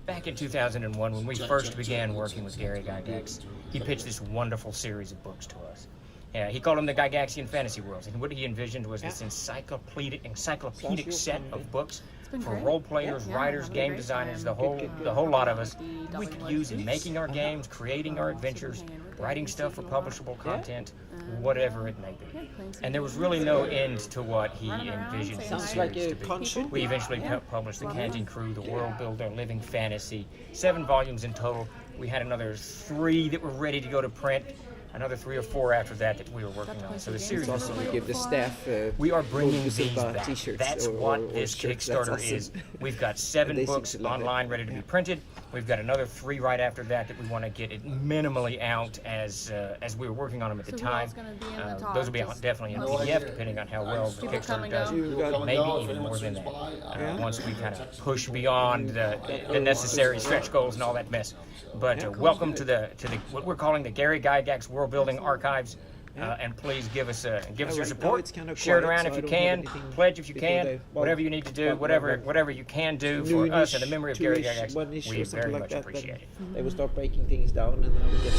Back in 2001, when we first began working with Gary Gygax, he pitched this wonderful series of books to us. He called them the Gygaxian Fantasy Worlds, and what he envisioned was this encyclopedic set of books for role players, writers, game designers, the whole lot of us. We could use in making our games, creating our adventures, writing stuff for publishable content, whatever it may be. And there was really no end to what he envisioned the Sounds like series a to be. concept. We eventually published The Canting Crew, The World Builder, Living Fantasy, 7 volumes in total. We had another 3 that were ready to go to print, another 3 or 4 after that we were working on. So the series was Also, really give the staff. we are bringing focus these about back. T-shirts That's or what this shirts. That's Kickstarter awesome. is. We've got 7 They seem books to love it. online ready to be printed. We've got another 3 right after that we want to get it minimally out as we were working on them at the So who time. else gonna be in the talk? Those will be Just definitely in most- PDF, depending on how well the People come Kickstarter and does. go? You got Maybe even more than that. Once we kind of push beyond the necessary stretch goals and all that mess. But welcome to the what we're calling the Gary Gygax World Building Archives. And please give us your Right now support. it's kind of Share it quiet, around so if I you don't have can. anything Pledge if you before can. they- Whatever you need to do, whatever you can do for us and the memory of Gary Gygax, one-ish we or something very like much that, appreciate it. then They will start breaking things down, and then we get.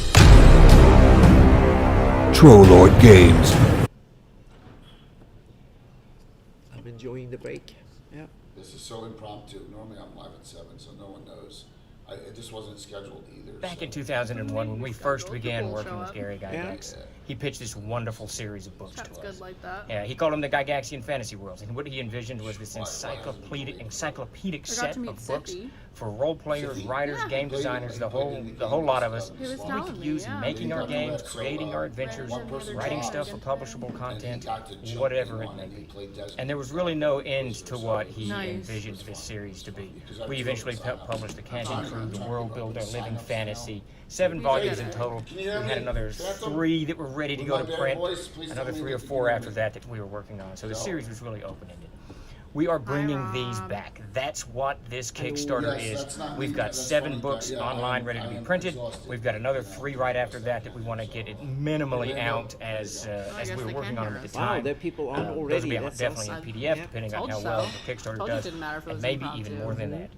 Trollord Games. I'm enjoying the break. Yeah. This is so impromptu. Normally I'm live at 7, so no one knows. It just wasn't scheduled either. Back so. in 2001, when we first began People working show with up. Gary Gygax, he pitched this wonderful series of books Chat's to good us. like that. He called them the Gygaxian Fantasy Worlds, and what he envisioned was this encyclopedic I got set to meet of books Sippy. for role players, writers, Yeah. game designers, the whole lot of us. He was We telling could me, use in yeah. making our games, creating our adventures, writing stuff for publishable content, whatever it may be. And there was really no end to what he Nice. envisioned this series to be. We eventually published The Canting Crew, The World Builder, Living Fantasy, 7 volumes in total. We had another 3 that were ready to go to print, another 3 or 4 after that we were working on. So the series was really open-ended. We are bringing these back. That's what this Kickstarter is. We've got 7 books online ready to be printed. We've got another 3 right after that we want to get it minimally out as we were they working can on them hear at the us. Wow, time. there are people on Those already. will be That's definitely awesome. in PDF, Yeah. depending on Told how you well so. the Kickstarter Told you it does. didn't matter if it And was maybe even impromptu. more than that.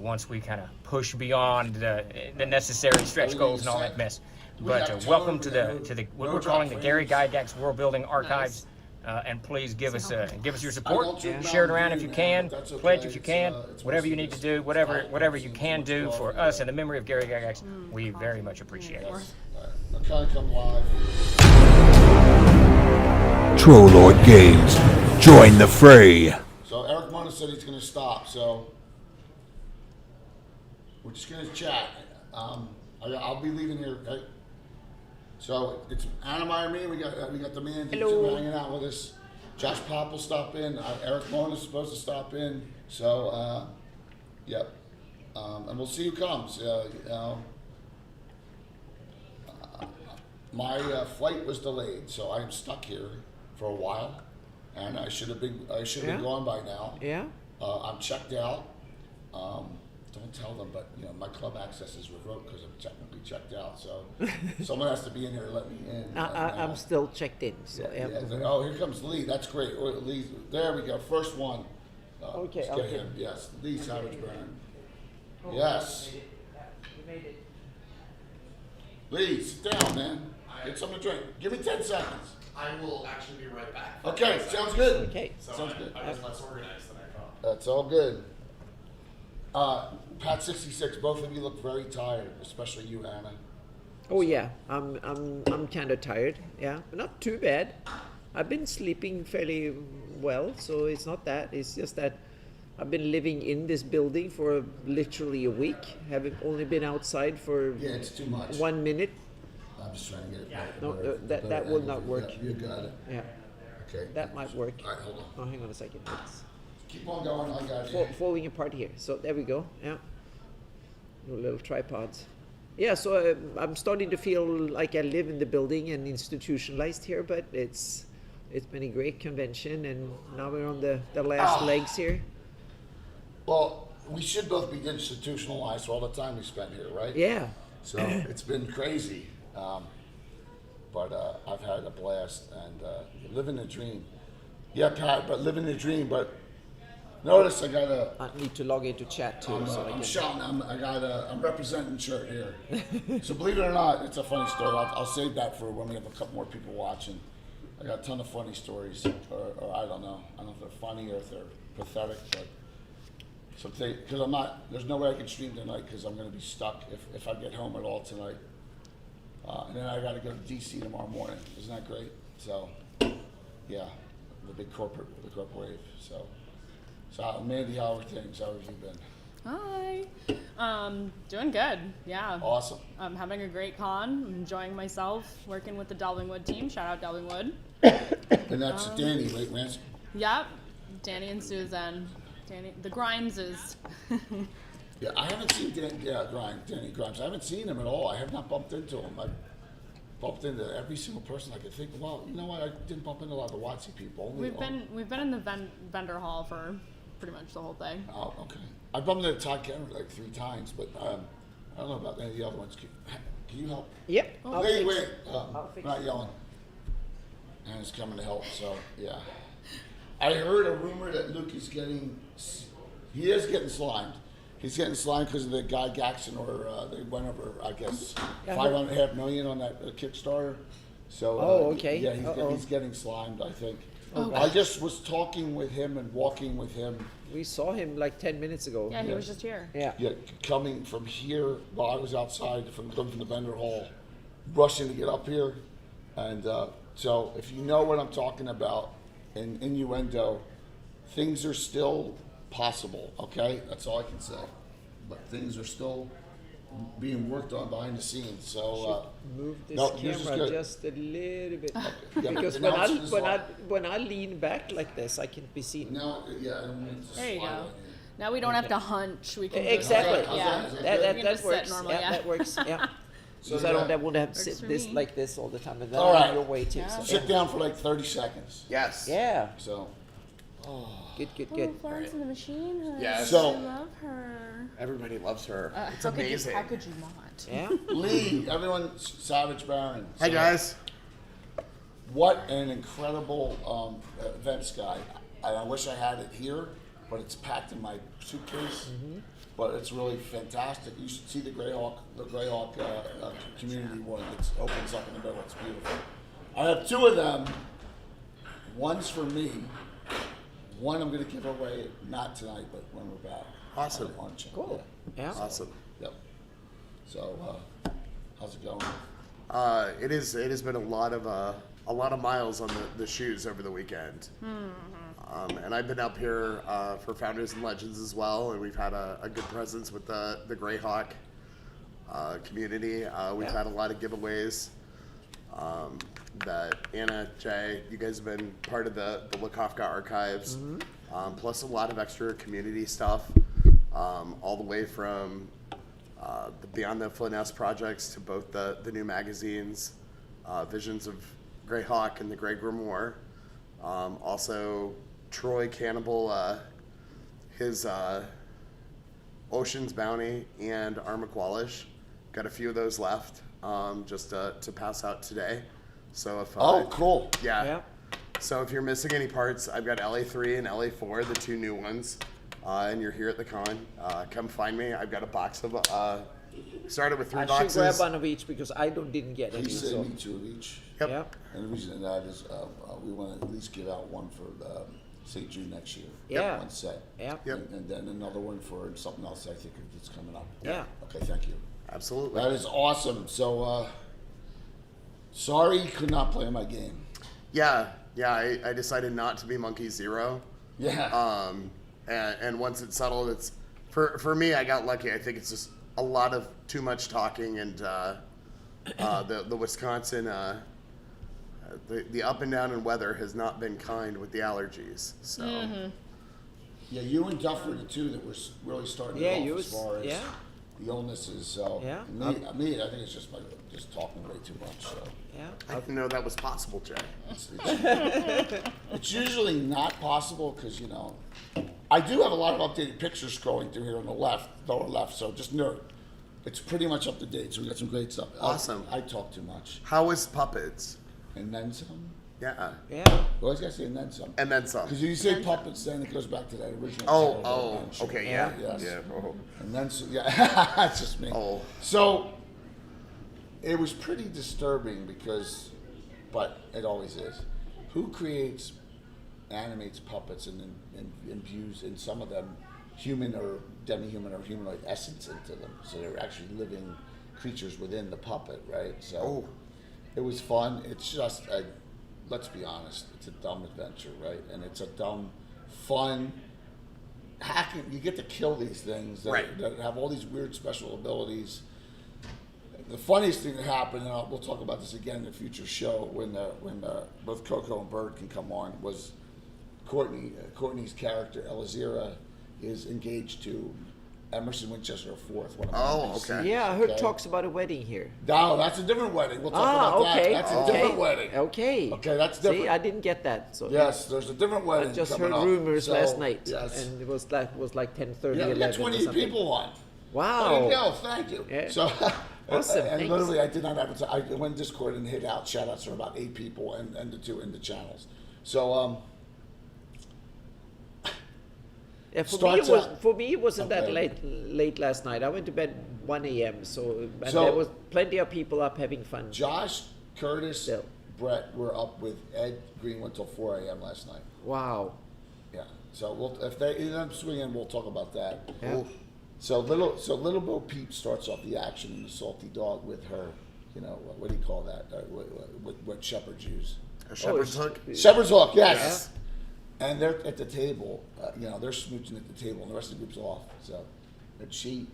Once we kind of push beyond the necessary stretch goals and all that mess. But welcome to the what we're calling the Gary Gygax World Building Archives. And please give us your support. Share it around if you can. Pledge if you can. Whatever you need to do, whatever you can do for us and the memory of Gary Gygax, we very much appreciate it. I'll try to come live. Trollord Games. Join the fray. So Eric Mona said he's going to stop, so we're just going to chat. I'll be leaving here. Okay? So it's Anna Meyer, me. We got the man Hello. hanging out with us. Josh Pop will stop in. Eric Mona's supposed to stop in. So yep. And we'll see who comes. My flight was delayed, so I am stuck here for a while, and I should have been Yeah. gone by now. Yeah. I'm checked out. Don't tell them, but my club access is revoked because I'm technically checked out. So someone has to be in here to let me in. I'm still checked in. So Yeah, yeah. oh, here comes Lee. That's great. Lee, there we go. First one. Okay, let's get okay. him. Yes, Lee Savage Burn. Yes. Lee, sit down, man. Get something to drink. Give me 10 seconds. I will actually be right back. Okay, sounds good. Okay. So Sounds good. I was less organized than I thought. That's all good. Pat 66, both of you look very tired, especially you, Anna. Oh yeah, I'm kind of tired. Yeah, but not too bad. I've been sleeping fairly well, so it's not that. It's just that I've been living in this building for literally a week. Haven't only been outside for Yeah, it's too much. 1 minute. I'm just trying to get it right. No, better- that better will angle. not work. Yeah, you got it. Yeah, Okay. that might work. All right, hold on. Oh, hang on a second. It's Keep on going. I got it. falling apart here. So there we go. Yeah, little tripods. Yeah, so I'm starting to feel like I live in the building and institutionalized here, but it's been a great convention, and now we're on the last legs here. Well, we should both be institutionalized for all the time we spent here, right? Yeah. So it's been crazy, but I've had a blast and living the dream. Yeah, Pat, but living the dream. But Notice I got a. I need to log into chat too, so I I'm can. shouting. I'm representing shirt here. So believe it or not, it's a funny story. I'll save that for when we have a couple more people watching. I got a ton of funny stories, or I don't know. I don't know if they're funny or if they're pathetic, but because I'm not. There's no way I can stream tonight because I'm going to be stuck if I get home at all tonight. And then I got to go to DC tomorrow morning. Isn't that great? So, yeah, the corporate wave. So Mandy, how are things? How have you been? Hi. Doing good. Yeah. Awesome. I'm having a great con. I'm enjoying myself working with the Delvingwood team. Shout out Delvingwood. And that's Danny, right, Rance? Yep. Danny and Susan. The Grimeses. Yeah, I haven't seen Danny Grimes. I haven't seen him at all. I have not bumped into him. I've bumped into every single person I could think. Well, you know what? I didn't bump into a lot of the Watsy people. We've been in the vendor hall for pretty much the whole thing. Oh, okay. I bumped into Todd Kenner like 3 times, but I don't know about any of the other ones. Can you help? Yep. I'll Wait, fix wait. it. I'll fix Not it. yelling. And it's coming to help, so yeah. I heard a rumor that Luke is he is getting slimed. He's getting slimed because of the Guy Gaxon, or they went over, I guess, Yeah. $5.5 million on that Kickstarter. So, Oh, okay. Yeah, Uh-oh. he's getting slimed, I think. Oh, I just was talking with him and walking with him. We saw him like 10 minutes ago. Yeah, he was just here. Yeah. Yeah, coming from here while I was outside coming from the vendor hall, rushing to get up here. And so if you know what I'm talking about in innuendo, things are still possible, okay? That's all I can say. But things are still being worked on behind the scenes. So Move this no, yours is camera good. just a little bit. Yeah, Because now it's just when I lean back like this, I can be seen. now, yeah, I don't mean to There you slide go. on you. Now we don't have to hunch. We can Exactly. Just, yeah. That We can just sit works. normally, yeah, yeah. that works. Yeah. So, Because I don't want to have Works sit for this me. like this all the time, and then All right. you're waiting. Yeah. So, Sit down for like 30 seconds. Yes. yeah. So, Good. Oh, Florence and the Machine. Yes. So- I love her. Everybody loves her. It's how could you- amazing. how could you not? Yeah. Lee, everyone, Savage Baron. Hey guys. What an incredible events guide. I wish I had it here, but it's packed in my suitcase. But it's really fantastic. You should see the Greyhawk community one that opens up in the middle. It's beautiful. I have 2 of them. One's for me. One I'm going to give away, not tonight, but when we're back. Awesome. On channel. Cool. Yeah. Awesome. Yep. So, how's it going? It has been a lot of miles on the shoes over the weekend. And I've been up here for Founders and Legends as well, and we've had a good presence with the Greyhawk community. We've had a lot of giveaways. That Anna, Jay, you guys have been part of the Lukofka archives, plus a lot of extra community stuff, all the way from the Beyond the Flyness projects to both the new magazines, Visions of Greyhawk and the Grey Grimoire. Also, Troy Cannibal, his Ocean's Bounty and Armaqualish. Got a few of those left just to pass out today. So if Oh, cool. Yeah. So if you're missing any parts, I've got LA3 and LA4, the 2 new ones, and you're here at the con. Come find me. I've got a box of. Started with 3 I boxes. should grab one of each because I didn't get any. He said So. me 2 of each. Yep. Yeah. And the reason that is we want to at least give out one for St. Jude next year. Yeah. One set. Yeah. Yep. And then another one for something else I think that's coming up. Yeah. Okay, thank you. Absolutely. That is awesome. So, sorry you could not play my game. Yeah. I decided not to be Monkey Zero. Yeah. And once it's settled, it's for me. I got lucky. I think it's just a lot of too much talking, and the Wisconsin the up and down in weather has not been kind with the allergies. So Yeah, you and Duff were the 2 that were really starting Yeah, it off you as was- far as yeah. the illnesses. So Yeah. me, I think it's just just talking way too much. So. Yeah. I didn't know that was possible, Jay. It's usually not possible because, I do have a lot of updated pictures scrolling through here on the lower left, so just know it's pretty much up to date. So we got some great stuff. Awesome. I talk too much. How was Puppets? And then some. Yeah. Yeah. You always got to say and then some. And then some. Because you say puppets, then it goes back to that original. Oh, Saturday oh, Night Show. okay, yeah. Yes. Yeah. Oh. And then, so, yeah, that's just me. Oh. So, it was pretty disturbing because, but it always is. Who animates puppets and imbues in some of them human or demi-human or humanoid essence into them? So they're actually living creatures within the puppet, right? So it was fun. It's just let's be honest, it's a dumb adventure, right? And it's a dumb, fun hacking. You get to kill these things that have all these weird special abilities. The funniest thing that happened, and we'll talk about this again in a future show when both Coco and Bird can come on, was Courtney's character Elazira is engaged to Emerson Winchester IV, one of my okay. Yeah, I heard talks about a wedding here. No, that's a different wedding. We'll talk about okay. that. That's a different wedding. Okay. Okay, that's different. See, I didn't get that. So Yes, there's a different wedding. I just coming heard up. rumors So, last night, Yes. and it was like 10:30, Yeah, we 11 got or 28 something. people on. Wow. There you go. Thank you. Yeah. So, Awesome, and thanks. literally, I did not advertise. I went in Discord and hit out shout outs for about 8 people and the 2 in the channels. So, Yeah, Starts out- for me, it wasn't that Okay. late last night. I went to bed 1 a.m. So So- there was plenty of people up having fun. Josh, Curtis, Still. Brett were up with Ed Greenwood till 4 a.m. last night. Wow. Yeah. So if they end up swinging, we'll talk about that. Yeah. Ooh. So little Bo Peep starts off the action in the Salty Dog with her. You know what do you call that? What shepherds use? A shepherd's Oh, hook. Shepherd's hook. Yes. And they're at the table. They're smooching at the table, and the rest of the group's off. So, but she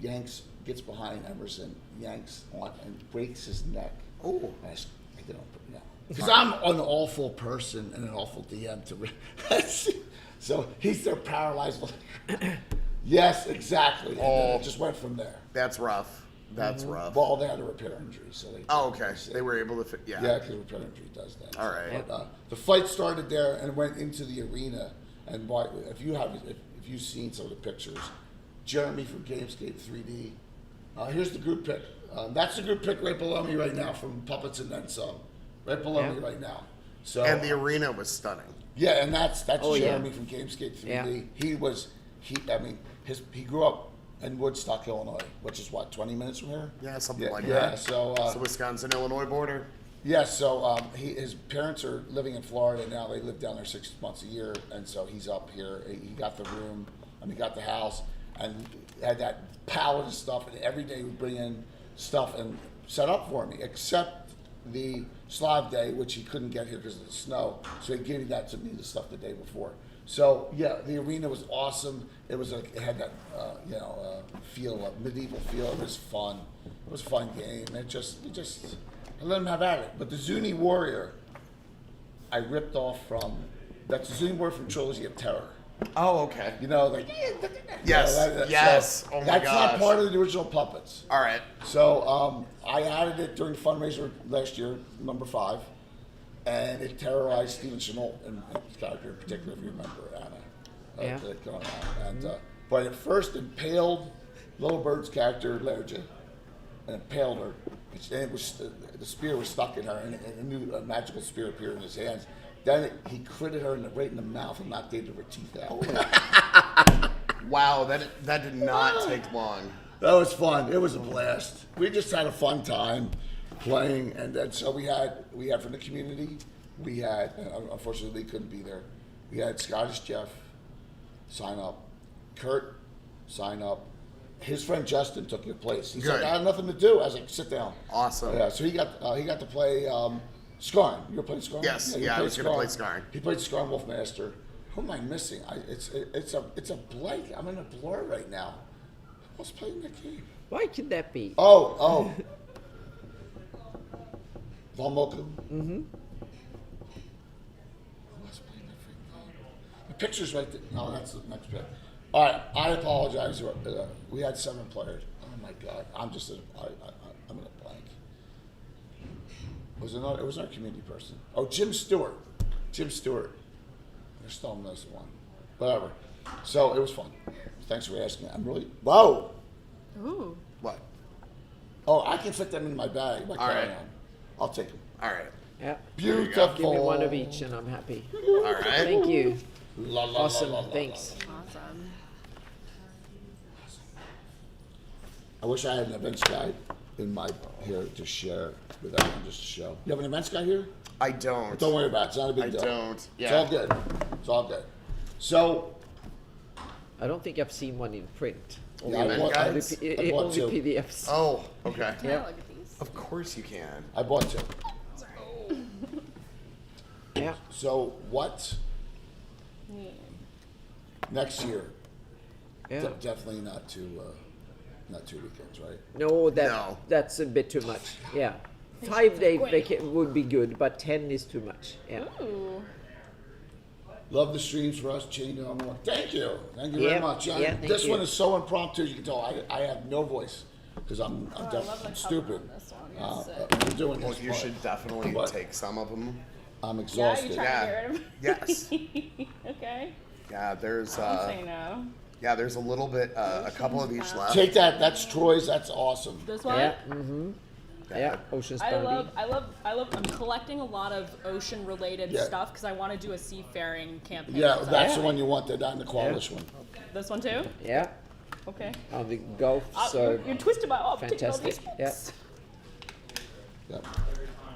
gets behind Emerson, yanks on, and breaks his neck. Oh. Because I'm an awful person and an awful DM so he's there paralyzed. Yes, exactly. And then it just went from there. That's rough. That's rough. Well, they had a repair injury, so they. Oh, okay. They were able to Yeah, because repair injury does that. All right. But, the fight started there and went into the arena. And if you've seen some of the pictures, Jeremy from Gamescape 3D. Here's the group pic. That's the group pic right below me right now from Puppets and Then Some. Right below me right now. So. And the arena was stunning. Yeah, and that's Oh, yeah. Jeremy from Gamescape 3D. Yeah. He grew up in Woodstock, Illinois, which is what, 20 minutes from here? Yeah, something like Yeah, that. so It's the Wisconsin-Illinois border. yeah, so his parents are living in Florida now. They live down there 6 months a year, and so he's up here. He got the room, he got the house, and had that pallet of stuff. And every day he would bring in stuff and set up for me, except the Slav day, which he couldn't get here because of the snow. So he gave that to me, the stuff the day before. So yeah, the arena was awesome. It had that feel, a medieval feel. It was fun. It was a fun game. I let him have at it. But the Zuni Warrior, I ripped off from. That's the Zuni Warrior from Trilogy of Terror. Oh, okay. You know, like Yes, yes. Oh my that's not gosh. part of the original puppets. All right. So I added it during fundraiser last year, number 5, and it terrorized Stephen Chenault and his character in particular, if you remember Anna. Yeah. Going on. And but it first impaled Little Bird's character Lerja, and impaled her. And it was the spear was stuck in her, and a new magical spear appeared in his hands. Then he critted her right in the mouth and knocked 8 of her teeth out. Wow, that did not take long. That was fun. It was a blast. We just had a fun time playing, and then so we had from the community. We had unfortunately Lee couldn't be there. We had Scottish Jeff sign up, Kurt sign up. His friend Justin took your place. He said, Good. "I have nothing to do." I was like, "Sit down." Awesome. Yeah. So he got to play Skarn. You were playing Skarn? Yes, you yeah, I played was gonna play Skarn. He played Skarn Wolfmaster. Who am I missing? It's a blank. I'm in a blur right now. Who else playing that game? Why could that be? Oh. Von Mokum. Mm-hmm. Who else playing that freaking game? The picture's right there. No, that's the next pick. All right, I apologize. We had 7 players. Oh my God, I'm in a blank. It was our community person. Oh, Jim Stewart. There's still another one. Whatever. So it was fun. Thanks for asking. Whoa. Ooh. What? Oh, I can fit them in my bag. My All right. carry-on. I'll take them. All right. Yeah. Beautiful. Give me one of each, and I'm happy. All right. Thank you. La, la, la, Awesome. la, la, la. Thanks. Awesome. I wish I had an events guide in my here to share with everyone, just to show. You have an events guide here? I don't. Don't worry about it. It's not a big I deal. don't. It's Yeah. all good. It's all good. So, I don't think I've seen one in print. yeah, I event bought, guide? I, Only, I bought only two. PDFs. Oh, okay. Can I look at these? Of course you can. I bought two. Yeah. So what next year? Yeah. Definitely not two weekends, right? No, No. that's a bit too much. Yeah. 5-day vacation would be good, but 10 is too much. Yeah. Ooh. Love the streams for us, Chain Down More. Thank you very Yeah, much. yeah, thank This you. one is so impromptu. You can tell I have no voice because I'm Oh, I love the cover stupid. on this one. That's sick. I'm doing Well, this. you but should definitely What? take some of them. I'm Yeah, exhausted. you trying Yeah. to get rid of Yes. Okay. Yeah, there's Don't say no. yeah, there's a little bit, a couple of each left. Take that. That's Troy's. That's awesome. This one? Yeah. Yeah. Ocean's I Bounty. love. I'm collecting a lot of ocean-related Yeah. stuff because I want to do a seafaring campaign. Yeah, So- that's the Yeah. one you want. The Qualish one. This one too. Yeah. Okay. On the Gulf. So you're twisted my arm. Taking all fantastic. these Yeah. books. Yeah.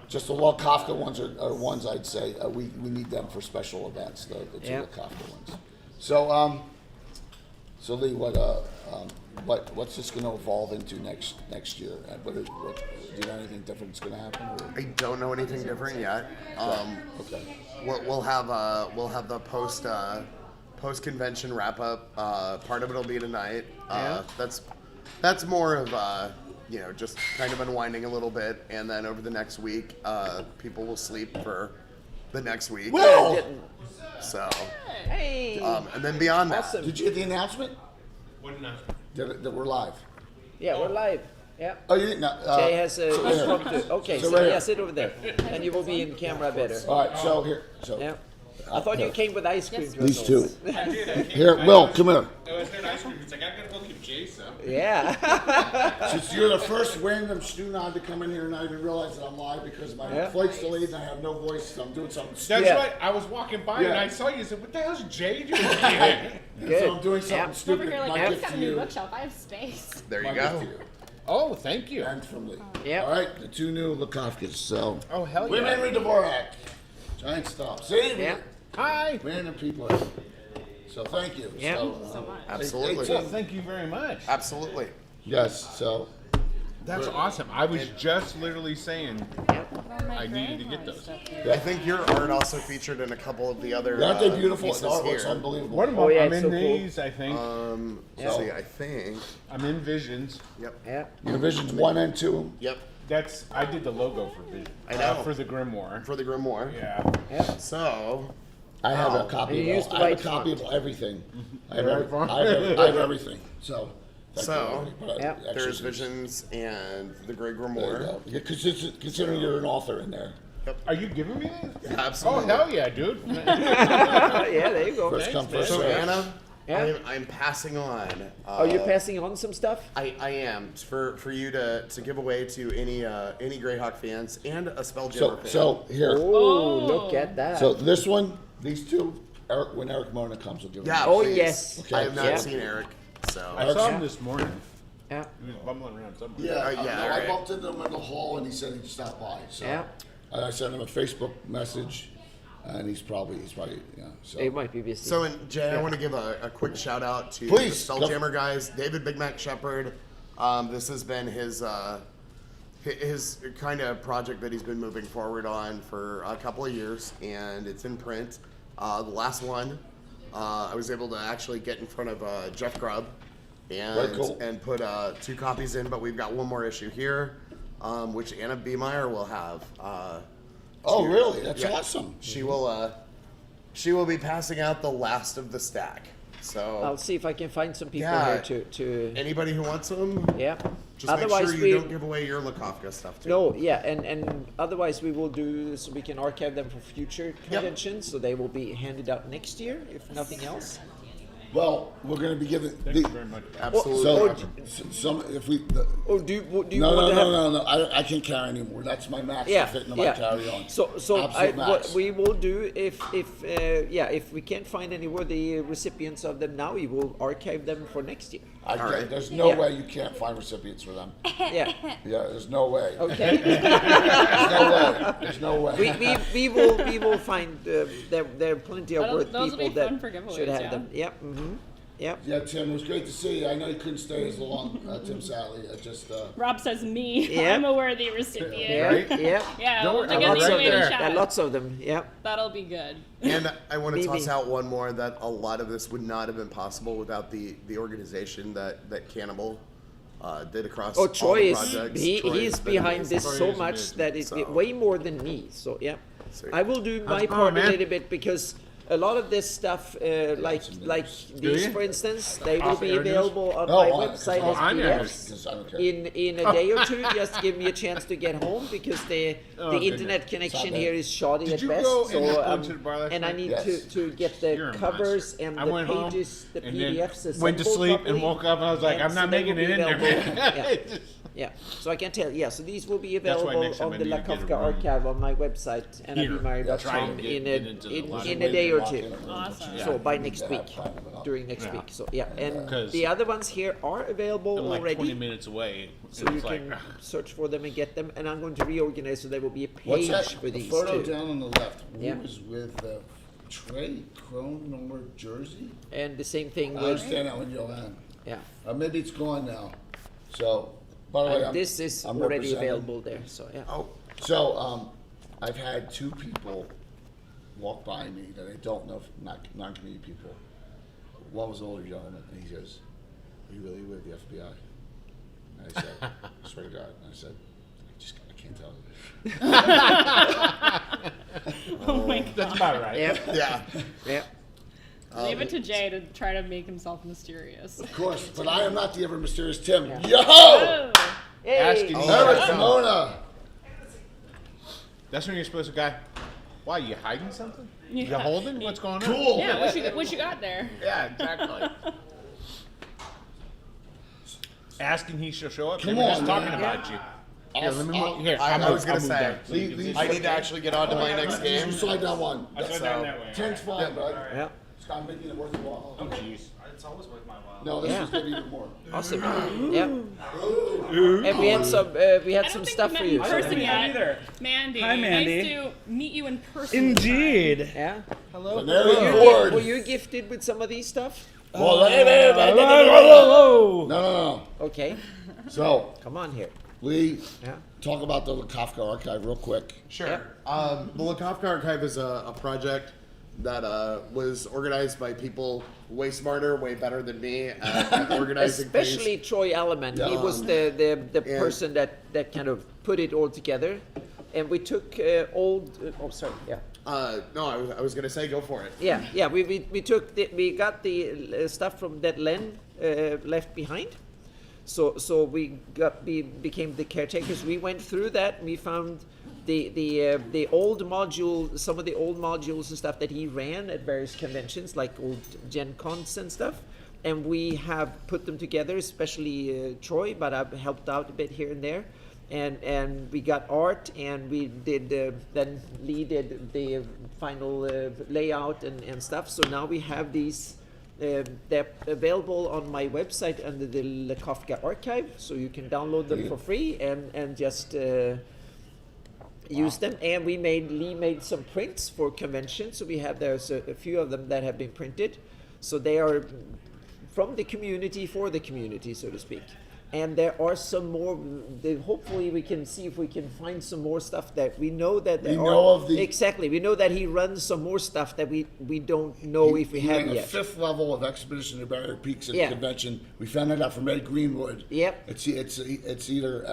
Just the Walt Kafka ones are ones I'd say we need them for special events. The two Yeah. Kafka ones. So Lee, what's this going to evolve into next year? Do you know anything different that's going to happen? Or? I don't know anything different yet. Okay. We'll have the post convention wrap up. Part of it'll be tonight. Yeah. That's more of just kind of unwinding a little bit, and then over the next week, people will sleep for the next week. Will, So, Hey. and then beyond that, Awesome. did you get the announcement? What announcement? That we're live. Yeah, we're live. Yeah. Oh, you didn't know. Jay has a so here. prompter. Okay, So so right here. yeah, sit over there, and you will be in camera better. All right. So here. So Yeah. I thought you came with ice cream. to these us two. all. I did. I came Here, by- Will, come here. I was there ice cream. It's like, I gotta go keep Jay some. Yeah. Since you're the first random Stunod to come in here and not even realize that I'm live because my Yeah. flight's delayed and I have no voice, so I'm doing something That's stupid. Yeah. what I was walking by and Yeah. I saw you and said, what the hell's Jay doing here? Good. So I'm doing something Yeah. Over stupid. here, like, My I've gift got to a new you. bookshelf. I have space. there My you gift go. to you. Oh, thank you. And from Lee. Yeah. All right, the two new Lakofkas. So. Oh, hell Women yeah. read Dvorak. Giant stop. See? Yeah. Hi. Random people. So thank you. Yeah. So, So much. Absolutely. Well, thank you very much. Absolutely. yes. So. That's awesome. I was just literally saying I needed to get those. I think your art also featured in a couple of the other. Aren't they beautiful? pieces The artwork's here. unbelievable. What am Oh, yeah, I'm it's in so cool. these, I think. Let's see. I think. I'm in Visions. Yep. Yeah. Your Visions 1 and 2. Yep. I did the logo for Vision. I know. For the Grimoire. For the Grimoire. Yeah. So. I have a Oh. copy. And you Of used all, the I have a right copy font. of everything. I have, The right every, font? I have everything. So. thank So, you, but I- yeah. actually, There's Visions and the Grey There you Grimoire. go. Yeah, considering you're an author in there. Are you giving me this? Oh, Absolutely. hell yeah, dude. Yeah. There you go. First come, first So serve. Anna, Yeah. I'm passing on. Oh, you're passing on some stuff? I am for you to give away to any Greyhawk fans and a Spelljammer So, fan. so here. Oh, look at that. So this one, these two, when Eric Mona comes, we'll give them. yeah. Oh, please. yes. Okay. I have not Yeah. seen Eric, so I saw Yeah. him this morning. yeah. He was bumbling around somewhere. Yeah, yeah, I right. bumped into him in the hall and he said he'd stop by. So Yeah. I sent him a Facebook message, and he's probably yeah. So It might be busy. So, and Jay, I want to give a quick shout out to Please, the Spelljammer guys, David Big Mac Shepard. This has been his kind of project that he's been moving forward on for a couple of years, and it's in print. The last one, I was able to actually get in front of Jeff Grubb and Very cool. and put 2 copies in, but we've got one more issue here, which Anna B. Meyer will have. oh, really? That's Yeah. awesome. She will be passing out the last of the stack. So I'll see if I can find some people Yeah. here to anybody who wants them, yeah. just Otherwise make sure you don't give away your Lakofka stuff too. No, yeah, and otherwise we will do so we can archive them for future conventions, so they will be handed out next year if nothing else. Well, we're going to be giving Thank you very much. Absolutely. some if we. Or do you want to have? No. I can't carry anymore. That's my max Yeah, to fit into my yeah. carry-on. So Absolute what max. we will do if we can't find any worthy recipients of them now, we will archive them for next year. right. There's no Yeah. way you can't find recipients for them. Yeah. Yeah, there's no way. Okay. There's no way. There's no way. we will find there are plenty of worth Those will people be that fun for giveaways, should have yeah. them. Yep. Mm-hmm. Yep. Yeah, Tim, it was great to see you. I know you couldn't stay as long, Tim Sally. I just Rob says me. Yeah. I'm a worthy recipient. Yeah. Right? Yeah. Yeah, Don't we'll worry, get I'm these right away to there. chat. There are lots of them. Yep. That'll be good. And I want to Maybe. toss out one more that a lot of this would not have been possible without the organization that Cannibal did across Oh, all Troy the is projects. he Troy is has been behind amazing. this Troy so is much amazing. that it's So- way more than me. So yeah, Sweet. I will do my it part going, a man? little bit because a lot of this stuff, like these, you? for instance, they will be Air news? available on No, my I- website oh, as I know. PDFs. because I don't care. In a day or two, just to give me a chance to get home because the goodness. internet connection bad. here is shoddy Did at you best. go and So go to the bar last and I night? need Yes. to get the You're a covers monster. and I the went home pages, the and PDFs. then went to assembled sleep and properly. woke up and I was like, And I'm not so they making will it be in there, available. man. Yeah, so I can tell. Yeah, so these will be That's why available next time on I the need La to get a Kafka room archive on my website, Here. nabimari.com, Try and get in into the in live. a day or two. Awesome. So by Yeah. next Yeah, week, fine, but I'll- during next Yeah. week. So yeah, and 'Cause the other ones here are available I'm like 20 already. minutes away. So and you it's like, can search for them and get them, and I'm going to reorganize so there will be a What's page that? for The these photo too. down on the left. Who Yeah. was with Trey Cronenworth jersey? And the same thing I with understand that one, Joanne. yeah. Maybe it's gone now. So, by the way, And this is I'm already representing. available there. So yeah. Oh, So, I've had two people walk by me that I don't know, non-community people. One was an older gentleman, and he goes, "Are you really with the FBI?" And I said, "I swear to God." And I said, I can't tell you. Oh my god. that's about right. Yeah. yeah. Yeah. Leave it to Jay to try to make himself mysterious. Of course, but I am not the ever mysterious Tim. Yeah. Yo! Oh, Hey. Asking Eric Mona! That's when you're supposed to go, why, you hiding something? You Yeah. holding? What's going on? Cool! yeah, what you got there? Yeah, exactly. Asking he shall show up. Come They were just on, talking man. about you. Here, let me I'll- here. I I'll was move- gonna I'll move say, down so you can see. I need to actually get on to my next game. You slide down one. I slid down that way. 10's fine, bud. Yeah. I'm making it worth the while. Oh, jeez. No, this Yeah. is gonna be even more. Awesome. Yeah. And we had some I don't some think stuff we for met you. in so- person yet. either. Mandy. Hi, Mandy. Nice to meet you in person. Indeed. Yeah. Canary Were Ford. you gifted with some of these stuff? Well, hey, Whoa. No. Okay. So, Come on here. Lee, Yeah. talk about the Kafka archive real quick. Sure. Yep. The Lakofka Archive is a project that was organized by people way smarter, way better than me at organizing Especially things. Troy Alleman. He was the Yeah. person that kind of put it all together. And we took old. Oh, sorry. Yeah. No, I was gonna say go for it. Yeah. We got the stuff from that Len left behind. So we became the caretakers. We went through that. We found the old module, some of the old modules and stuff that he ran at various conventions, like old Gen Cons and stuff. And we have put them together, especially Troy, but I've helped out a bit here and there. And we got art, and we did then Lee did the final layout and stuff. So now we have these. They're available on my website under the La Kafka archive, so you can download them for free and just use them. And Lee made some prints for conventions, so we have there's a few of them that have been printed. So they are from the community for the community, so to speak. And there are some more. Hopefully, we can see if we can find some more stuff that we know that there We are. know of the- Exactly, we know that he runs some more stuff that we don't know if we He have ran the yet. 5th level of Expedition to Barrier Peaks at Yeah. the convention. We found that out from Ed Greenwood. Yep. It's either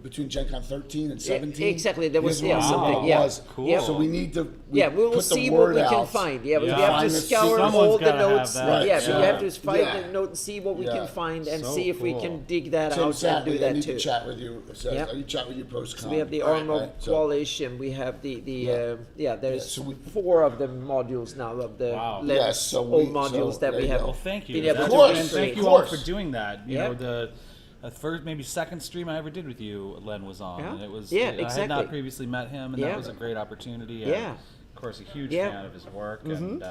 between Gen Con 13 and 17. exactly, there was- Here's yeah, what something, it yeah. was. Cool. So we need to We will put the see what word we can out. find. Yeah, we Yeah. have to Find the scour secret. all Someone's the gotta have notes. that. Yeah, Right. we have to find Yeah. the note and see what we Yeah. can find and So see if we cool. can dig that Tim out sat and do with- I that need too. to chat with you. It says, Yep. I need to chat with you post-con. We have the Right, Armor right. So- Coalition. We have the there's so we- 4 of the modules now of the Wow. Lens Yes, so old we- modules so that there we you have. go. Well, thank you. been able That's- to course. and demonstrate. thank Of you all course. for doing that. You Yeah. know, the first, maybe second stream I ever did with you, Len was on. Yeah. And it was, Yeah, I had exactly. not previously met him, and Yeah. that was a great opportunity. Yeah. Of course, a huge Yeah. fan of his work, and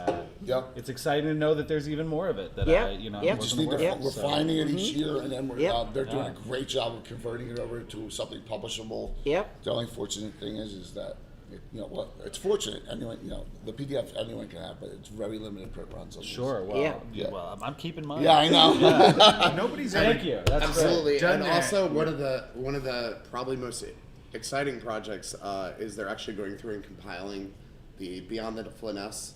Yep. it's exciting to know that there's even more of it that Yeah. I, Yeah. We wasn't just need to, aware of, we're so. finding it each year, and then Yep. they're doing Yeah. a great job of converting it over to something publishable. Yep. The only fortunate thing is that, it's fortunate. Anyone, the PDF anyone can have, but it's very limited print runs. on these. Sure. Well, Yeah. Yeah. well, I'm keeping mine. Yeah, I know. Nobody's ever Thank you. That's Absolutely, Done and that. also one of the probably most exciting projects is they're actually going through and compiling the Beyond the Flyness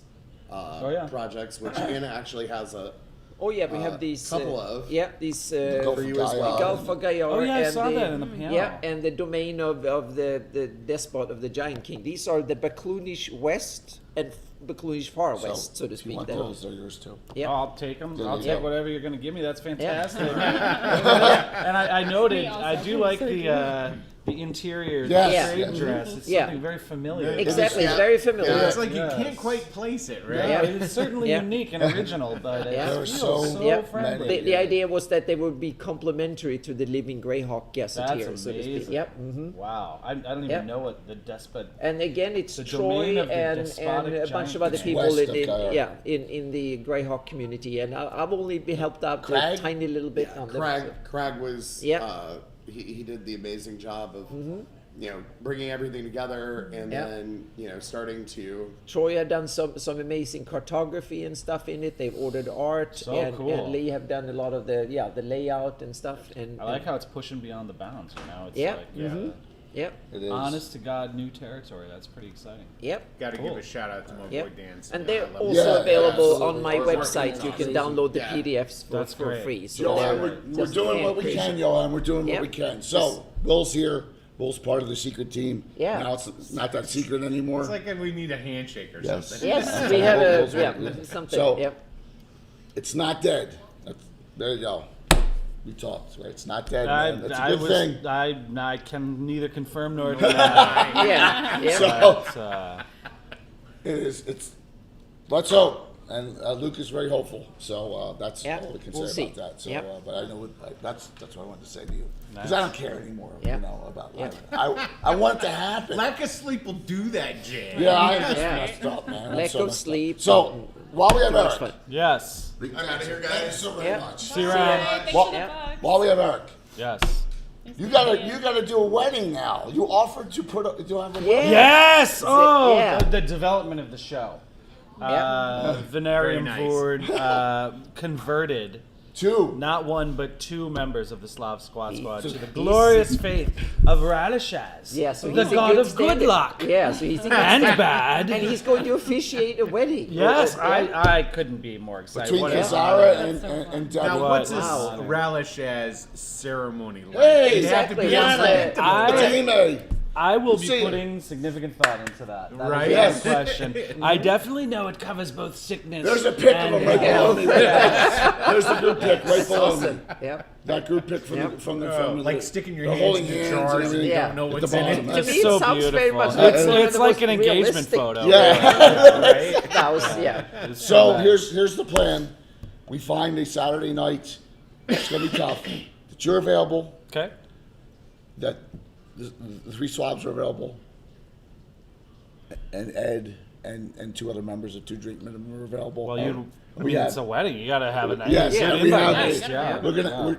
yeah. projects, which Anna actually has a Oh yeah, we have these couple of these Gulf for of you as Gaia. well. Gulf of Gaia. Oh, yeah, I and saw that in the panel. Yeah, and the domain of the despot of the Giant King. These are the Baklunish West and Baklunish Far West, so to If you speak. want Then. those, they're yours too. Yeah. I'll take them. I'll Yeah. take whatever you're going to give me. That's fantastic. And I noted, Me also. I do like the interior, Yes. the trade Yeah. dress. It's Yeah. something very familiar. Exactly, Yeah. it's very familiar. Yeah. It's like Yes. you can't quite place it, right? Yeah, it's certainly Yeah. unique and original, but it Yeah. There are feels so so Yeah. friendly. The idea was that they would be complementary to the Living Greyhawk That's Gazetteer, so to speak. amazing. Yep. hmm Wow, I don't even Yep. know what the despot. And again, it's The Troy domain of the and despotic a bunch giant of other king. people West in, of in Gaia. in the Greyhawk community, and I've only been helped out a Craig? tiny little bit on the. Crag was Yeah. he did the amazing job of bringing everything together and Yeah. then starting to Troy had done some amazing cartography and stuff in it. They've ordered art, So and, cool. and Lee have done a lot of the layout and stuff. And I like how it's pushing beyond the bounds. It's Yeah. like Yep, It is. honest to God new territory. That's pretty exciting. yep. Got to Cool. give a shout out to my Yep. boy Dan. And they're I love also Yeah, available absolutely. on my Working website. You can awesome. download the Yeah. PDFs That's for great. free. So Johan, they're we're just doing what we hand can, created. Johan. We're doing Yep. what we can. So, Will's here. Will's part of the secret team. Yeah. Now it's not that secret anymore. It's like we need a handshake or Yes. something. Yes, we have a Will's something. So- Yep. It's not dead. There you go. We talked, right? It's not dead, man. That's a good thing. I can neither confirm nor deny. Yeah. Yeah. So, But, it is. Let's hope. And Luke is very hopeful. So that's Yeah, all we can we'll say see. about that. So, Yep. but I know that's what I wanted to say to you because Nice. I don't care anymore. Yeah. About Yeah. I want it to happen. Lack of sleep will do that, Jay. Yeah, I just Yeah. messed up, man. I'm Lack so of messed up. sleep. So while we have Too much Eric, fun. yes. I'm out of here, thank you guys. so very Yeah. much. See you around. Thanks Well- for the Yeah. book. While we have Eric, Yes. you gotta do a wedding now. You offered to put a, do I have a Yeah. wedding? Yes. Oh, Yeah. the development of the show. Venarium nice. Ford converted Two. not one but two members of the Slav Squad Squad to the he's- glorious faith of Radishaz, Yeah, so the he's a god good of good stand-in. luck Yeah, so he's a good and stand-in. bad. And he's going to officiate a wedding. Yes, Yeah. I couldn't be more excited. Between What an Kazara honor. and Now, Deborah. what's What this an honor. relish as ceremony like? Hey, It'd have to be exactly. on Yeah. something. Jamie. I will be See. putting significant thought into that. That Right. is Yes. the question. I definitely know it covers both sickness. There's a pic of and him right below me. There's the group pic right below me. Yep. That group pic from Yep. from Like the, sticking your the hands holding in hands jars and and everything. you Yeah. don't know At what's the in bottom. it. To That's me, so it sounds very beautiful. much It's like an engagement photo. Yeah. That was, yeah. So here's the plan. We find a Saturday night. It's gonna be tough. That you're available. Okay. That the three swabs are available. And Ed and two other members of Two Drink Minimum are available. Well, We have- it's a wedding. You got to have a nice. Yes, good we invite. have. Nice it. job. We're gonna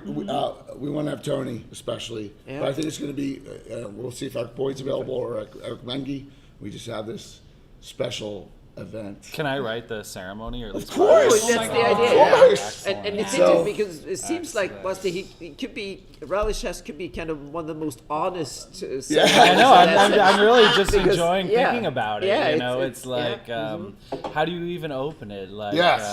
we want to have Tony especially, Yeah. but I think it's gonna be. We'll see if Eric Boyd's available or Eric Mengi. We just have this special event. Can I write the ceremony or at least? course. That's the idea. Of Yeah. course. And it's So- interesting because it seems like Basti, he could be, Relishas could be kind of one of the most honest. Yeah. I know. I'm really just Because, enjoying yeah. thinking about it. Yeah, you know, it's- it's like, how do you even open it? Like, Yes.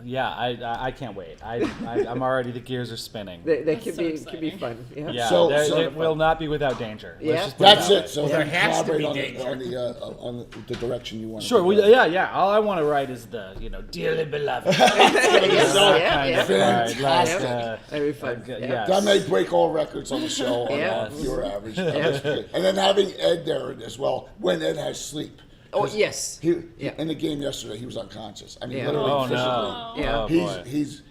yeah, I can't wait. I'm already, the gears are spinning. They That's can so be exciting. fun. Yeah. Yeah, So- it will not be without danger. Let's Yeah. just put it That's that it. way. So There then has to be collaborate danger. on the direction you want. Sure. To We, go. yeah. All I want to write is the, dearly beloved. Yeah, So yeah. fantastic. Very fun. yes. That may break all records on the show on Yeah. your average. That's great. And then having Ed there as well when Ed has sleep. Oh yes. Yeah. In the game yesterday, he was unconscious. I mean, Yeah. literally, Oh physically. no. Yeah. Oh, boy. He's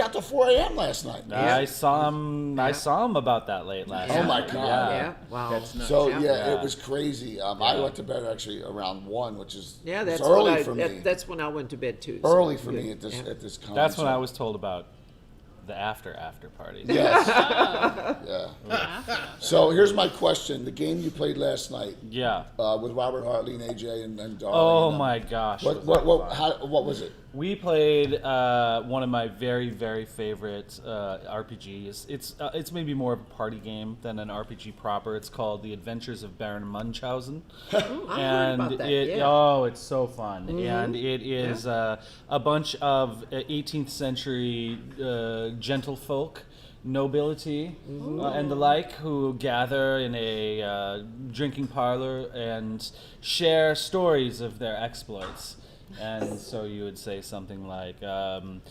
out till 4 a.m. last night. I saw him. I saw him about that late last night. Oh my God. Yeah. Wow. So Yeah. it was crazy. I went to bed actually around 1, which is Yeah, it's that's early when for me. that's when I went to bed too. so Early for good. me at this Yeah. at this con. That's when so- I was told about the after party. Yes. Yeah. So here's my question: the game you played last night Yeah. with Robert Hartley and AJ and Darling. Oh and them. my gosh. What was that what fun. what was it? We played one of my very, very favorite RPGs. It's maybe more of a party game than an RPG proper. It's called The Adventures of Baron Munchausen. I heard about that. Yeah. It's so fun. And it is a bunch of 18th century gentlefolk, nobility, and the like, who gather in a drinking parlor and share stories of their exploits. And so you would say something like, Lord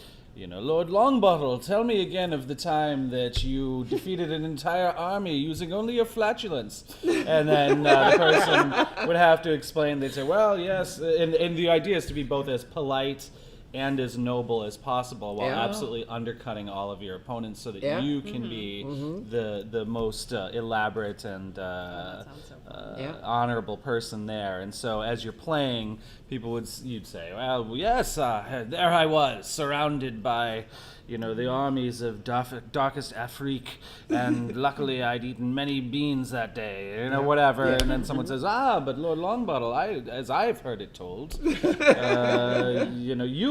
Longbottle, tell me again of the time that you defeated an entire army using only your flatulence. And then the person would have to explain. They'd say, well, yes. And the idea is to be both as polite and as noble as possible, while Yeah. absolutely undercutting all of your opponents, so that Yeah. you can be the most elaborate and sounds so fun. honorable person there. And so as you're playing, you'd say, well, yes, there I was, surrounded by the armies of darkest Afrique, and luckily I'd eaten many beans that day, whatever. And then someone says, but Lord Longbottle, as I've heard it told, you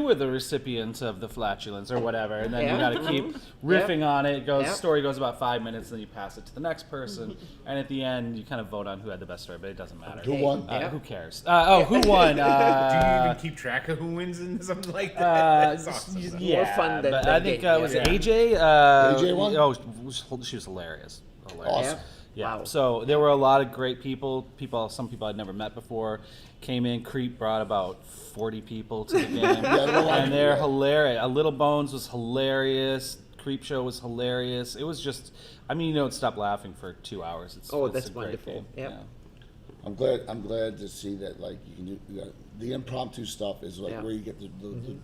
were the recipient of the flatulence or whatever. And then you got to keep riffing on it. Story goes about 5 minutes, then you pass it to the next person, and at the end you kind of vote on who had the best story, but it doesn't matter. Who won? Who cares? Who won? Do you even keep track of who wins in something like that? That's awesome. Yeah, More fun than but that I think game. it was Yeah. AJ. AJ won? Oh, she was hilarious. Awesome. Yeah. Wow. So there were a lot of great people. Some people I'd never met before came in. Creep brought about 40 people to the game, and they're hilarious. Little Bones was hilarious. Creep Show was hilarious. It was just, you don't stop laughing for 2 hours. It's That's a great wonderful. game. Yep. Yeah. I'm glad to see that you can do the impromptu stuff is where you get the